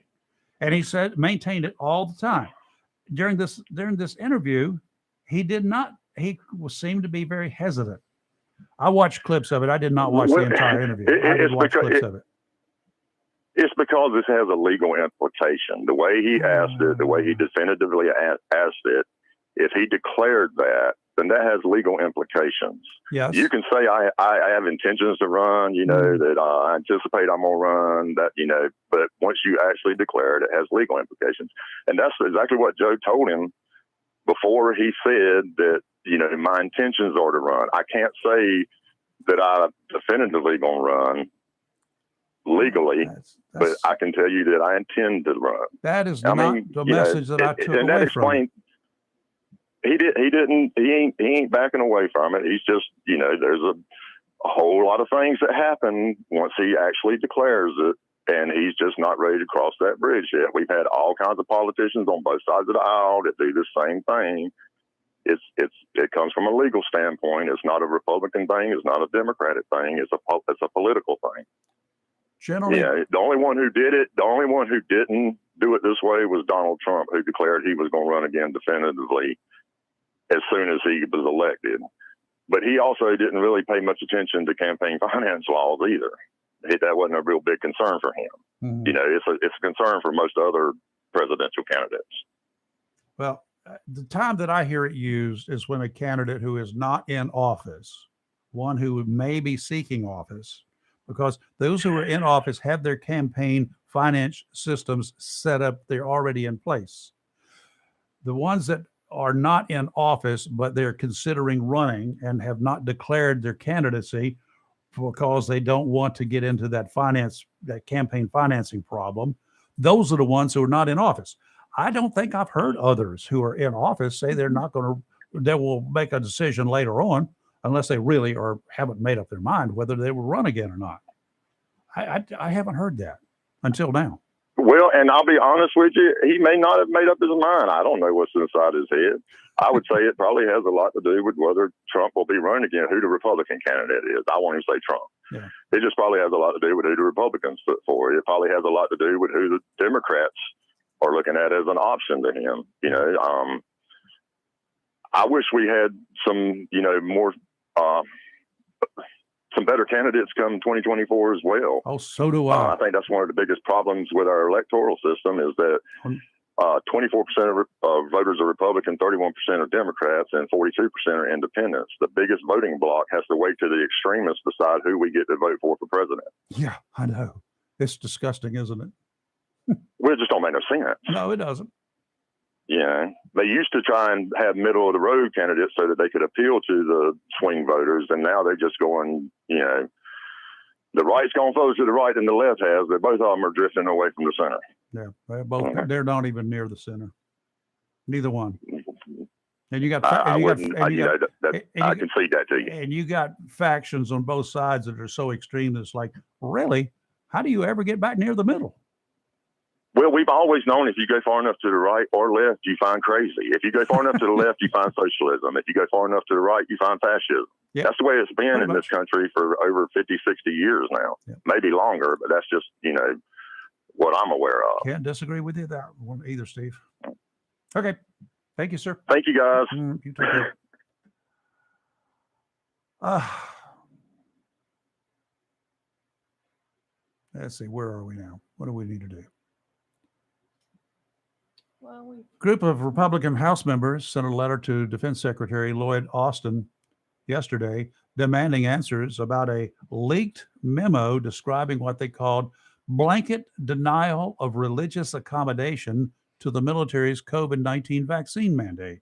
And he said, maintained it all the time. During this interview, he did not, seemed to be very hesitant. I watched clips of it. I did not watch the entire interview. I did watch clips of it. It's because this has a legal implication. The way he asked it, the way he definitively asked it, if he declared that, then that has legal implications. Yes. You can say, I have intentions to run, that I anticipate I'm going to run, that, but once you actually declare it, it has legal implications. And that's exactly what Joe told him before he said that, my intentions are to run. I can't say that I definitively going to run legally, but I can tell you that I intend to run. That is not the message that I took away from it. He ain't backing away from it. He's just, there's a whole lot of things that happen once he actually declares it, and he's just not ready to cross that bridge yet. We've had all kinds of politicians on both sides of the aisle that do the same thing. It comes from a legal standpoint. It's not a Republican thing. It's not a Democratic thing. It's a political thing. Generally, the only one who didn't do it this way was Donald Trump, who declared he was going to run again definitively as soon as he was elected. But he also didn't really pay much attention to campaign finance laws either. That wasn't a real big concern for him. Mm-hmm. It's a concern for most other presidential candidates. Well, the time that I hear it used is when a candidate who is not in office, one who may be seeking office, because those who are in office have their campaign finance systems set up. They're already in place. The ones that are not in office, but they're considering running and have not declared their candidacy because they don't want to get into that campaign financing problem. Those are the ones who are not in office. I don't think I've heard others who are in office say they will make a decision later on, unless they really or haven't made up their mind whether they will run again or not. I haven't heard that until now. Well, and I'll be honest with you, he may not have made up his mind. I don't know what's inside his head. I would say it probably has a lot to do with whether Trump will be running again, who the Republican candidate is. I won't even say Trump. Yeah. It just probably has a lot to do with who the Republicans put forward. It probably has a lot to do with who the Democrats are looking at as an option to him. I wish we had some, more, some better candidates come 2024 as well. Oh, so do I. I think that's one of the biggest problems with our electoral system is that 24% of voters are Republican, 31% are Democrats, and 42% are independents. The biggest voting bloc has to wait till the extremists decide who we get to vote for president. Yeah, I know. It's disgusting, isn't it? Well, it just don't make no sense. No, it doesn't. They used to try and have middle of the road candidates so that they could appeal to the swing voters, and now they're just going, the right's going closer to the right than the left has, but both of them are drifting away from the center. Yeah, they're both. Okay. They're not even near the center. Neither one. And you got. I can see that to you. And you got factions on both sides that are so extreme. It's like, really, how do you ever get back near the middle? Well, we've always known if you go far enough to the right or left, you find crazy. If you go far enough to the left, you find socialism. If you go far enough to the right, you find fascism. Yep. That's the way it's been in this country for over 50, 60 years now. Yep. Maybe longer, but that's just, what I'm aware of. Can't disagree with you that one either, Steve. Okay. Thank you, sir. Thank you, guys. You take care. Let's see. Where are we now? What do we need to do? Group of Republican House members sent a letter to Defense Secretary Lloyd Austin yesterday demanding answers about a leaked memo describing what they called blanket denial of religious accommodation to the military's COVID-19 vaccine mandate.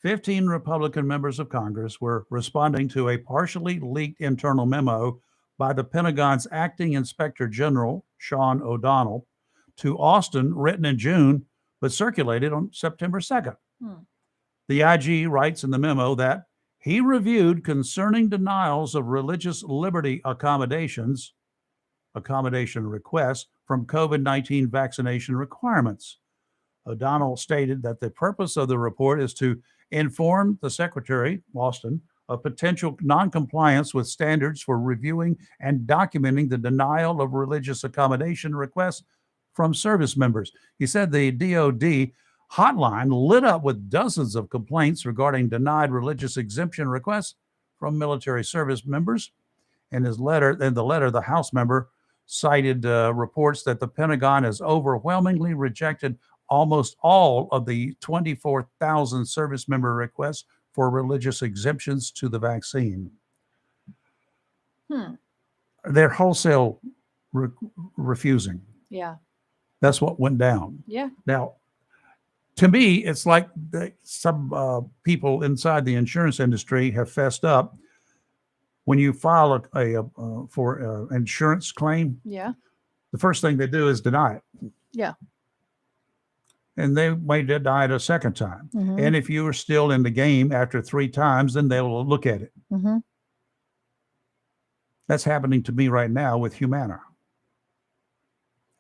15 Republican members of Congress were responding to a partially leaked internal memo by the Pentagon's acting Inspector General, Sean O'Donnell, to Austin, written in June, but circulated on September 2nd. The IG writes in the memo that he reviewed concerning denials of religious liberty accommodation requests from COVID-19 vaccination requirements. O'Donnell stated that the purpose of the report is to inform the Secretary, Austin, of potential noncompliance with standards for reviewing and documenting the denial of religious accommodation requests from service members. He said the DoD hotline lit up with dozens of complaints regarding denied religious exemption requests from military service members. In the letter, the House member cited reports that the Pentagon has overwhelmingly rejected almost all of the 24,000 service member requests for religious exemptions to the vaccine. They're wholesale refusing. Yeah. That's what went down. Yeah. Now, to me, it's like some people inside the insurance industry have fessed up. When you file for an insurance claim, Yeah. the first thing they do is deny it. Yeah. And they may deny it a second time. Mhm. And if you are still in the game after 3 times, then they'll look at it. Mm-hmm. That's happening to me right now with Humana.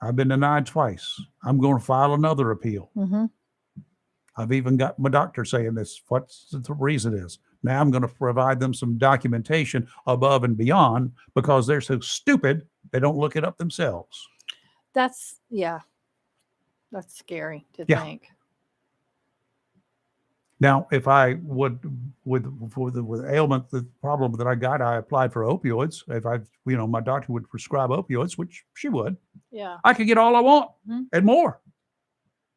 I've been denied twice. I'm going to file another appeal. Mm-hmm. I've even got my doctor saying this, what the reason is. Now I'm going to provide them some documentation above and beyond because they're so stupid, they don't look it up themselves. That's scary to Yeah. think. Now, if I would, with ailment, the problem that I got, I applied for opioids. If my doctor would prescribe opioids, which she would, Yeah. I could get all I want and more.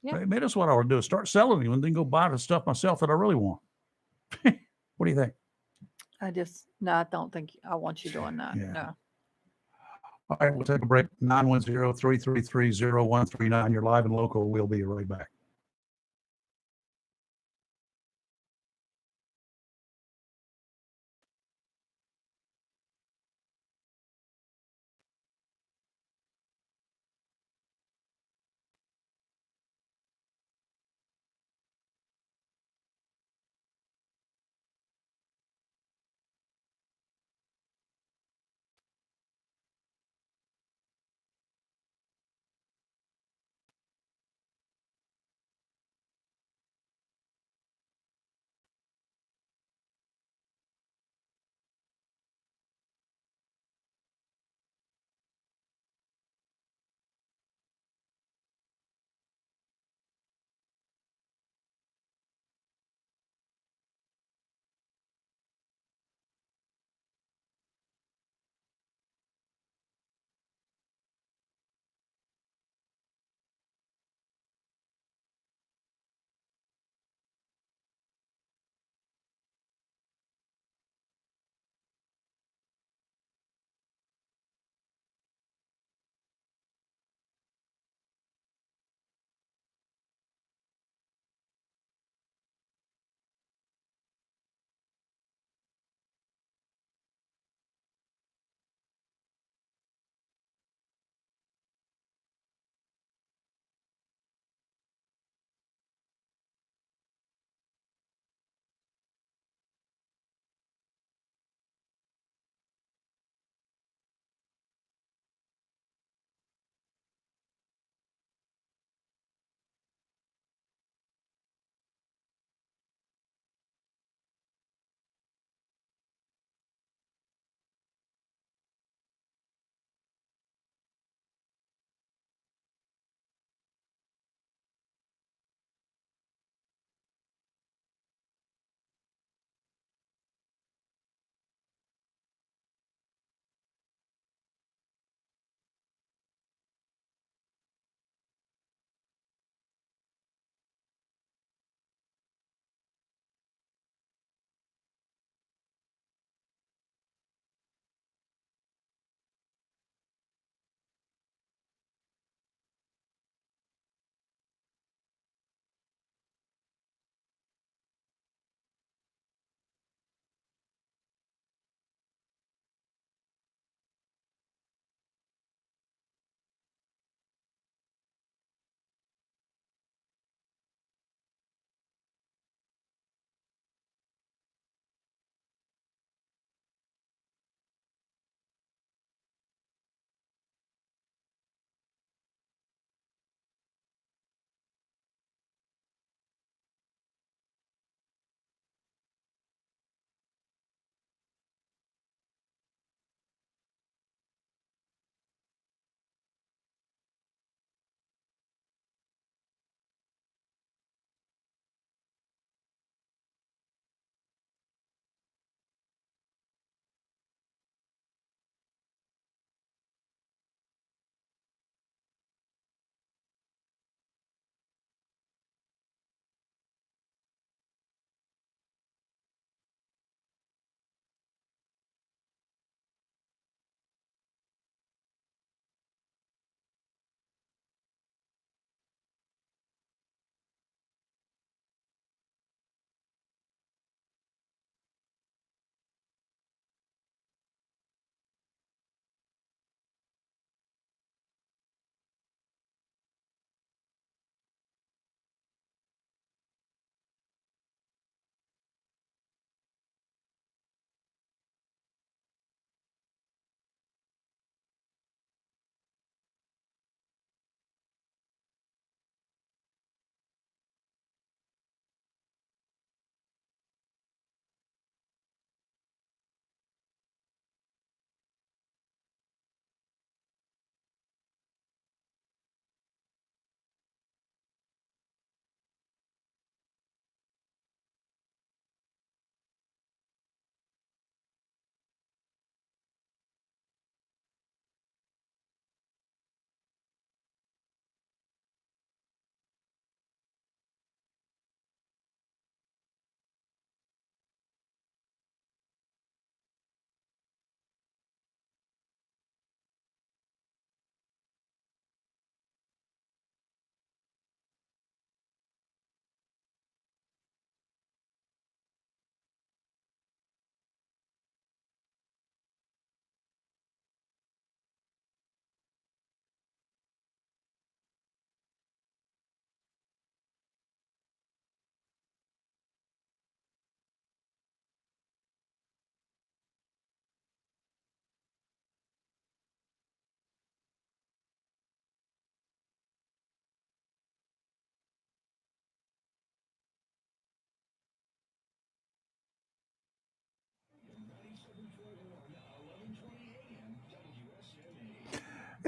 Yeah. Maybe that's what I would do is start selling them and then go buy the stuff myself that I really want. What do you think? I don't think I want you doing that. Yeah. No. All right, we'll take a break. 910-333-0139. You're live and local. We'll be right back.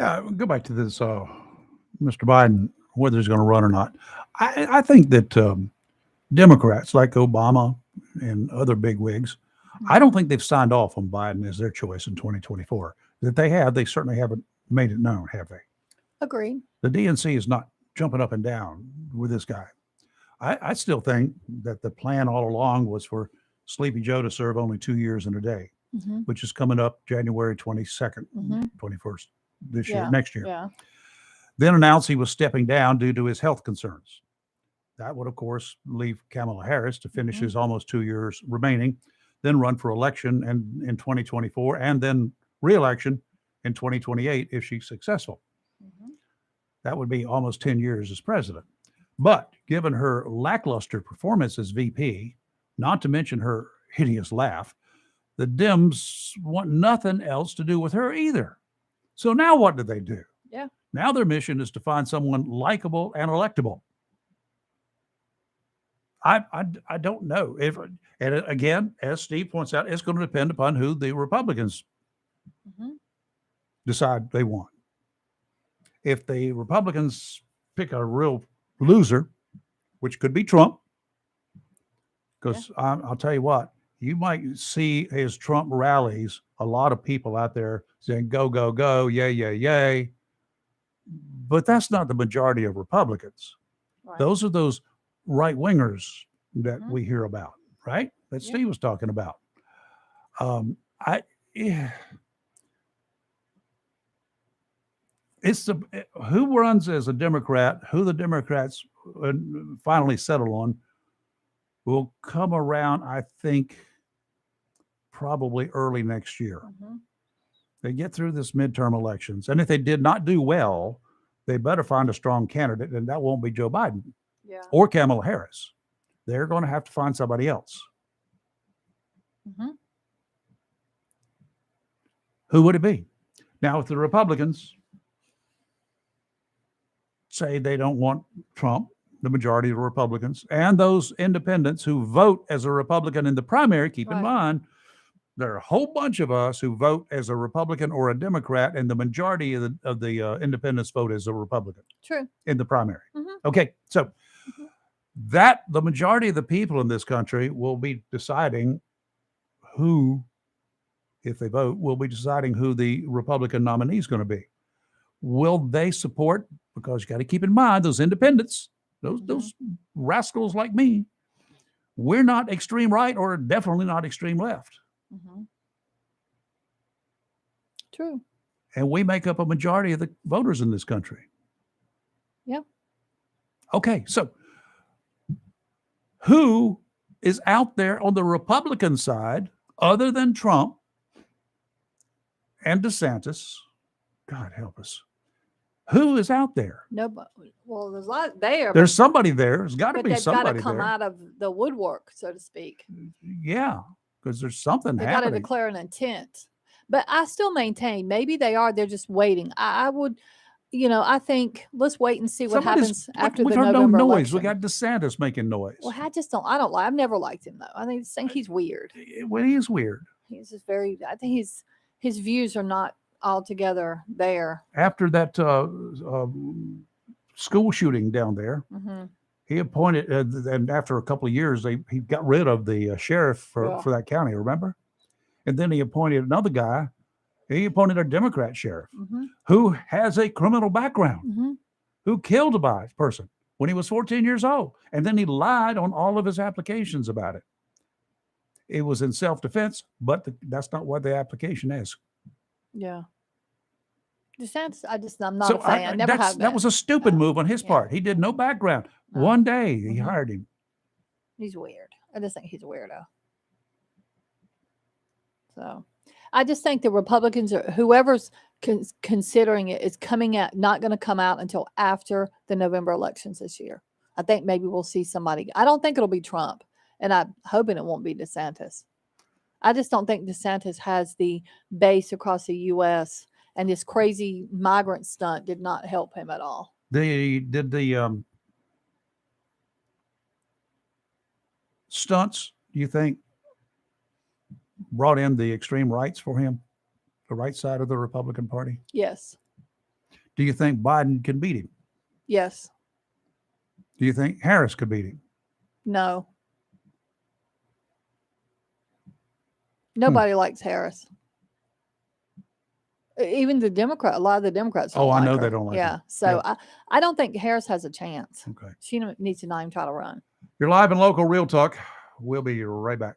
Yeah, go back to this, Mr. Biden, whether he's going to run or not. I think that Democrats like Obama and other bigwigs, I don't think they've signed off on Biden as their choice in 2024. That they have, they certainly haven't made it known, have they? Agreed. The DNC is not jumping up and down with this guy. I still think that the plan all along was for Sleepy Joe to serve only 2 years and a day, Mm-hmm. which is coming up January 22nd, Mm-hmm. 21st this Yeah. year, next year. Yeah. Then announced he was stepping down due to his health concerns. That would, of course, leave Kamala Harris to finish Mhm. his almost 2 years remaining, then run for election and in 2024, and then re-election in 2028 if she's successful. Mhm. That would be almost 10 years as president. But given her lackluster performance as VP, not to mention her hideous laugh, the Dems want nothing else to do with her either. So now what do they do? Yeah. Now their mission is to find someone likable and electable. I don't know if, and again, as Steve points out, it's going to depend upon who the Republicans Mhm. decide they want. If the Republicans pick a real loser, which could be Trump, because I'll tell you what, you might see his Trump rallies, a lot of people out there saying, go, go, go, yay, yay, yay. But that's not the majority of Republicans. Right. Those are those right wingers that Mhm. we hear about, right? That Yeah. Steve was talking about. It's who runs as a Democrat, who the Democrats finally settle on, will come around, I think, probably early next year. Mhm. They get through this midterm elections, and if they did not do well, they better find a strong candidate, and that won't be Joe Biden Yeah. or Kamala Harris. They're going to have to find somebody else. Mhm. Who would it be? Now, if the Republicans say they don't want Trump, the majority of the Republicans, and those independents who vote as a Republican in the primary, keep in Right. mind, there are a whole bunch of us who vote as a Republican or a Democrat, and the majority of the independents vote as a Republican True. in the primary. Mhm. Okay, so Mhm. that the majority of the people in this country will be deciding who, if they vote, will be deciding who the Republican nominee is going to be. Will they support? Because you got to keep in mind those independents, those rascals like me. We're not extreme right or definitely not extreme left, Mhm. True. and we make up a majority of the voters in this country. Yeah. Okay, so who is out there on the Republican side other than Trump and DeSantis? God help us. Who is out there? Nobody. Well, there's a lot there. There's somebody there. There's got to but be they've got to somebody come there. out of the woodwork, so to speak. Yeah, because there's something They got to happening. declare an intent. But I still maintain maybe they are. They're just waiting. I would, I think let's wait and see what happens after We've the heard November no noise. election. We got DeSantis making noise. Well, I don't like. I've never liked him though. I think he's weird. Well, he is weird. He's just very. I think his views are not altogether there. After that school shooting down there, Mm-hmm. he appointed, and after a couple of years, he got rid of the sheriff for that county, remember? And then he appointed another guy. He appointed a Democrat sheriff Mm-hmm. who has a criminal background, Mm-hmm. who killed a person when he was 14 years old. And then he lied on all of his applications about it. It was in self-defense, but that's not what the application is. Yeah. DeSantis, I'm not a fan. Never have been. That was a stupid move on his part. He did no background. No. One day he Mhm. hired him. He's weird. I just think he's a weirdo. So I just think the Republicans or whoever's considering it is coming out, not going to come out until after the November elections this year. I think maybe we'll see somebody. I don't think it'll be Trump, and I'm hoping it won't be DeSantis. I just don't think DeSantis has the base across the U.S. and this crazy migrant stunt did not help him at all. Did the stunts, you think, brought in the extreme rights for him, the right side of the Republican Party? Yes. Do you think Biden can beat him? Yes. Do you think Harris could beat him? No. Nobody likes Harris. Even a lot of the Democrats don't Oh, I like know her. they don't like her. Yeah. So Yep. I don't think Harris has a chance. Okay. She needs to not even try to run. You're live and local, Real Talk. We'll be right back.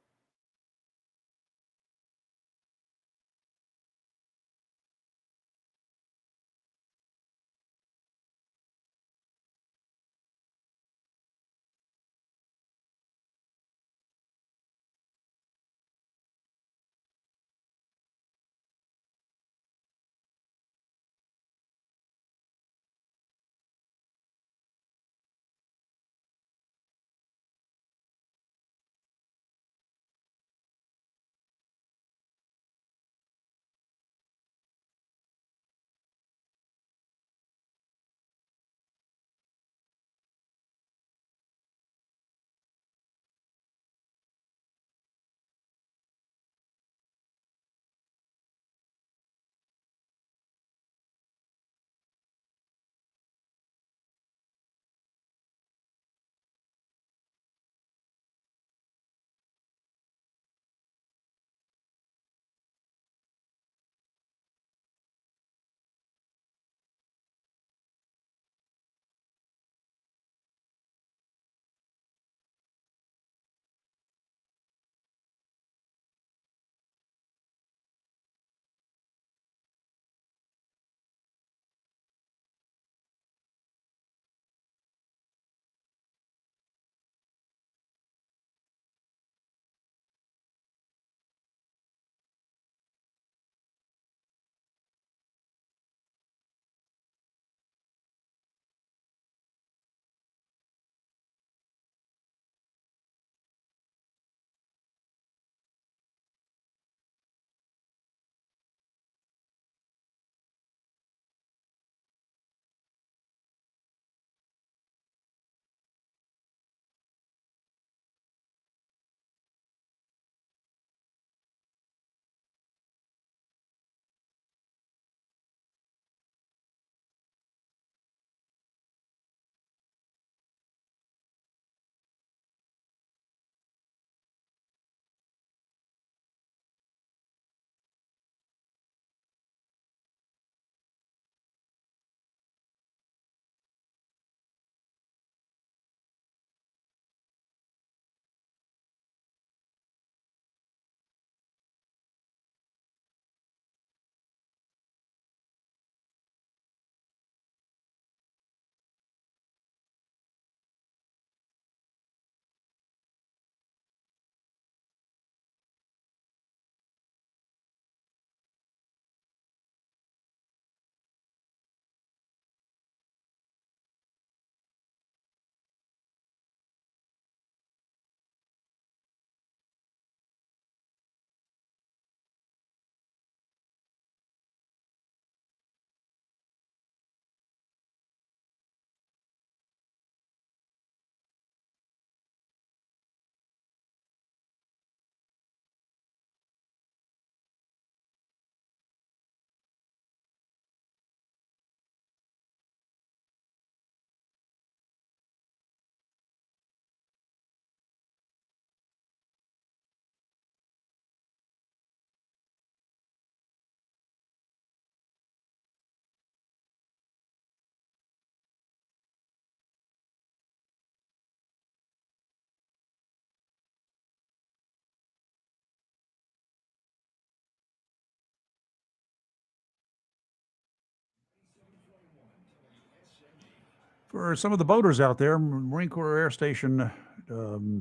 For some of the boaters out there, Marine Corps Air Station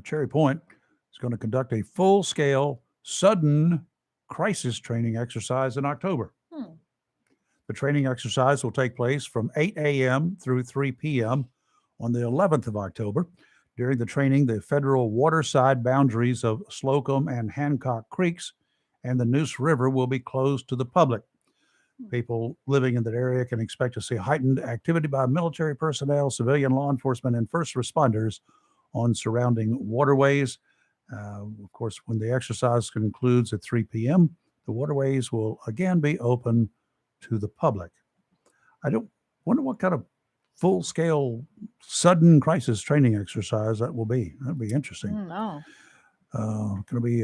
Cherry Point is going to conduct a full-scale sudden crisis training exercise in October. The training exercise will take place from 8 a.m. through 3 p.m. on the 11th of October. During the training, the federal waterside boundaries of Slocum and Hancock Creeks and the Neuse River will be closed to the public. People living in that area can expect to see heightened activity by military personnel, civilian law enforcement, and first responders on surrounding waterways. Of course, when the exercise concludes at 3 p.m., the waterways will again be open to the public. I don't Wonder what kind of full-scale sudden crisis training exercise that will be. That'd be interesting. No. Going to be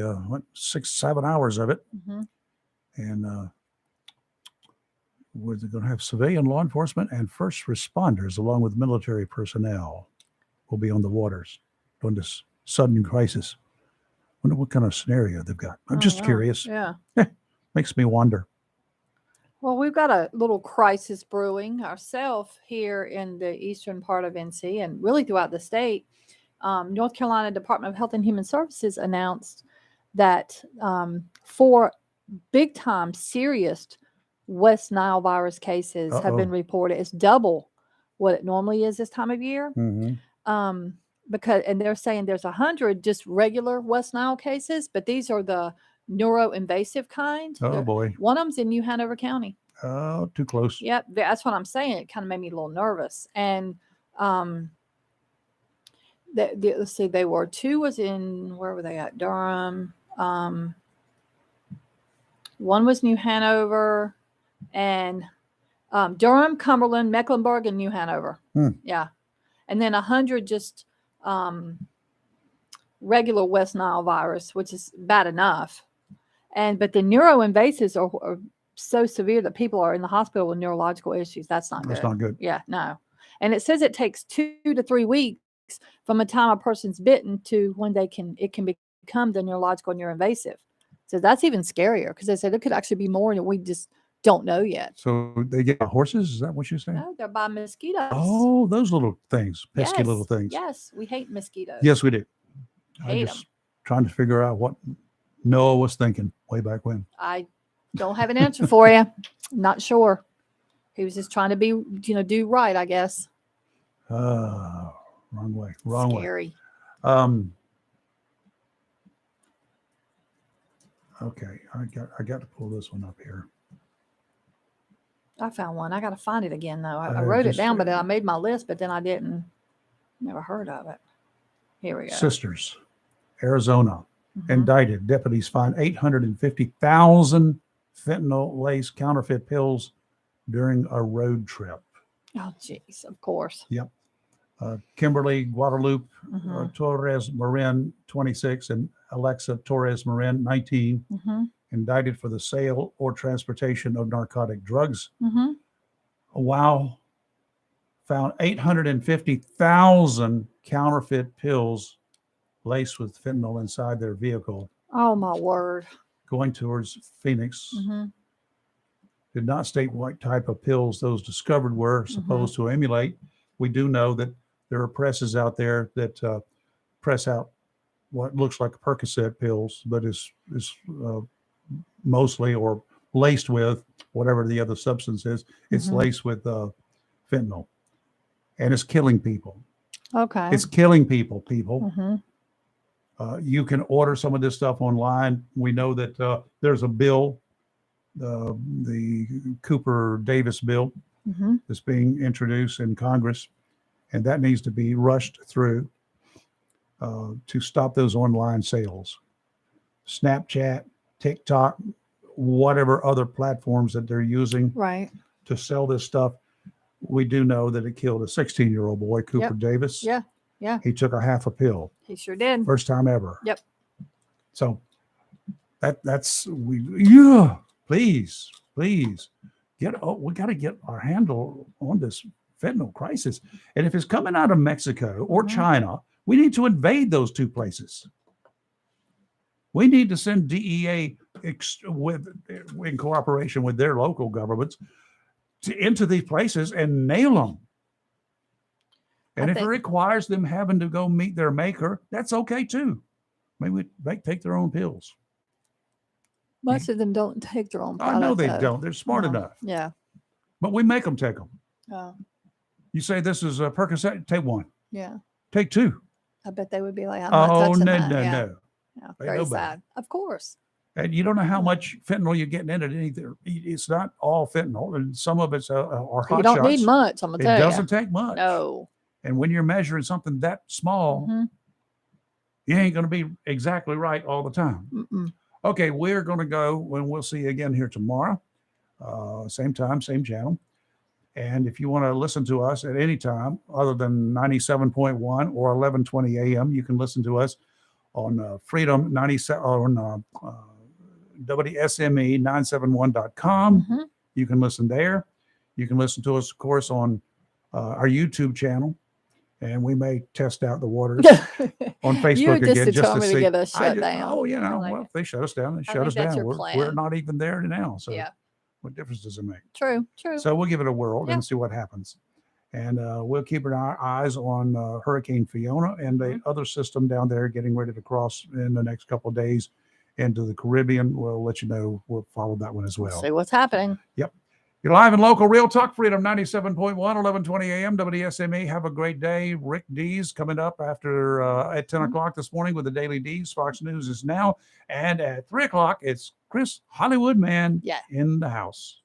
6-7 hours of it, Mm-hmm. and we're going to have civilian law enforcement and first responders, along with military personnel, will be on the waters during this sudden crisis. Wonder what kind of scenario they've got. I'm just curious. Yeah. Makes me wonder. Well, we've got a little crisis brewing ourselves here in the eastern part of NC and really throughout the state. North Carolina Department of Health and Human Services announced that 4 big-time serious West Nile virus cases have been reported. It's double what it normally is this time of year. Mm-hmm. And they're saying there's 100 just regular West Nile cases, but these are the neuroinvasive kind. Oh, boy. One of them's in New Hanover County. Oh, too close. Yep, that's what I'm saying. It kind of made me a little nervous. And let's see, they were 2 was in, where were they at? Durham. One was New Hanover, and Durham, Cumberland, Mecklenburg, and New Hanover. Yeah, and then 100 just regular West Nile virus, which is bad enough. But the neuroinvasives are so severe that people are in the hospital with neurological issues. That's not good. That's not good. Yeah, no. And it says it takes 2 to 3 weeks from the time a person's bitten to when it can become the neurological neuroinvasive. So that's even scarier because they said there could actually be more and we just don't know yet. So they get horses? Is that what you're saying? No, they're by mosquitoes. Oh, those little things, pesky little things. Yes, we hate mosquitoes. Yes, we do. Hate I'm just trying to figure out what Noah was thinking way back when. I don't have an answer for you. Not sure. He was just trying to be, do right, I guess. Wrong way. Wrong Scary. way. Okay, I got to pull this one up here. I found one. I got to find it again, though. I wrote it down, but I made my list, but then I didn't. Never heard of it. Here we go. Sisters, Arizona, indicted. Deputies find 850,000 fentanyl-laced counterfeit pills during a road trip. Oh, jeez, of course. Yep. Kimberly Guadalupe Torres Marin, 26, and Alexa Torres Marin, 19, indicted for the sale or transportation of narcotic drugs. Wow. Found 850,000 counterfeit pills laced with fentanyl inside their vehicle. Oh, my word. Going towards Phoenix. Did not state what type of pills those discovered were supposed to emulate. We do know that there are presses out there that press out what looks like Percocet pills, but is mostly or laced with whatever the other substance is. It's laced with fentanyl, and it's killing people. Okay. It's killing people. You can order some of this stuff online. We know that there's a bill, the Cooper Davis bill, that's being introduced in Congress, and that needs to be rushed through to stop those online sales. Snapchat, TikTok, whatever other platforms that they're using to sell this stuff. We do know that it killed a 16-year-old boy, Cooper Davis. Yeah. He took a half a pill. He sure did. First time ever. Yep. So please we got to get our handle on this fentanyl crisis. And if it's coming out of Mexico or China, we need to invade those two places. We need to send DEA in cooperation with their local governments into these places and nail them. And if it requires them having to go meet their maker, that's okay too. Maybe they take their own pills. Most of them don't take their own product. I know they don't. They're smart enough. Yeah. But we make them take them. Oh. You say this is a Percocet, take one. Yeah. Take two. I bet they would be like, I'm not touching that. No. Yeah, very sad. Of course. And you don't know how much fentanyl you're getting in it either. It's not all fentanyl, and some of it's are hot shots. You don't need much, I'm going to tell you. It doesn't take much. No. And when you're measuring something that small, you ain't going to be exactly right all the time. Okay, we're going to go, and we'll see you again here tomorrow. Same time, same channel. And if you want to listen to us at any time other than 97.1 or 1120 a.m., you can listen to us on Freedom 97 on WSME971.com. Mhm. You can listen there. You can listen to us, of course, on our YouTube channel, and we may test out the waters on You're Facebook just again just to determined to see. get us shut Oh, down. you I know, like well, it. if they shut us down, they I shut think us that's down. your We're plan. not even there now. So Yeah. what difference does it make? True. So we'll give it a whirl Yeah. and see what happens. And we'll keep our eyes on Hurricane Fiona and the other system down there getting ready to cross in the next couple of days into the Caribbean. We'll let you know. We'll follow that one as well. See what's happening. Yep. You're live and local, Real Talk Freedom 97.1, 1120 a.m. WSME. Have a great day. Rick D's coming up after at 10 o'clock this morning with the Daily D's. Fox News is now. And at 3 o'clock, it's Chris Hollywood Man Yeah. in the house.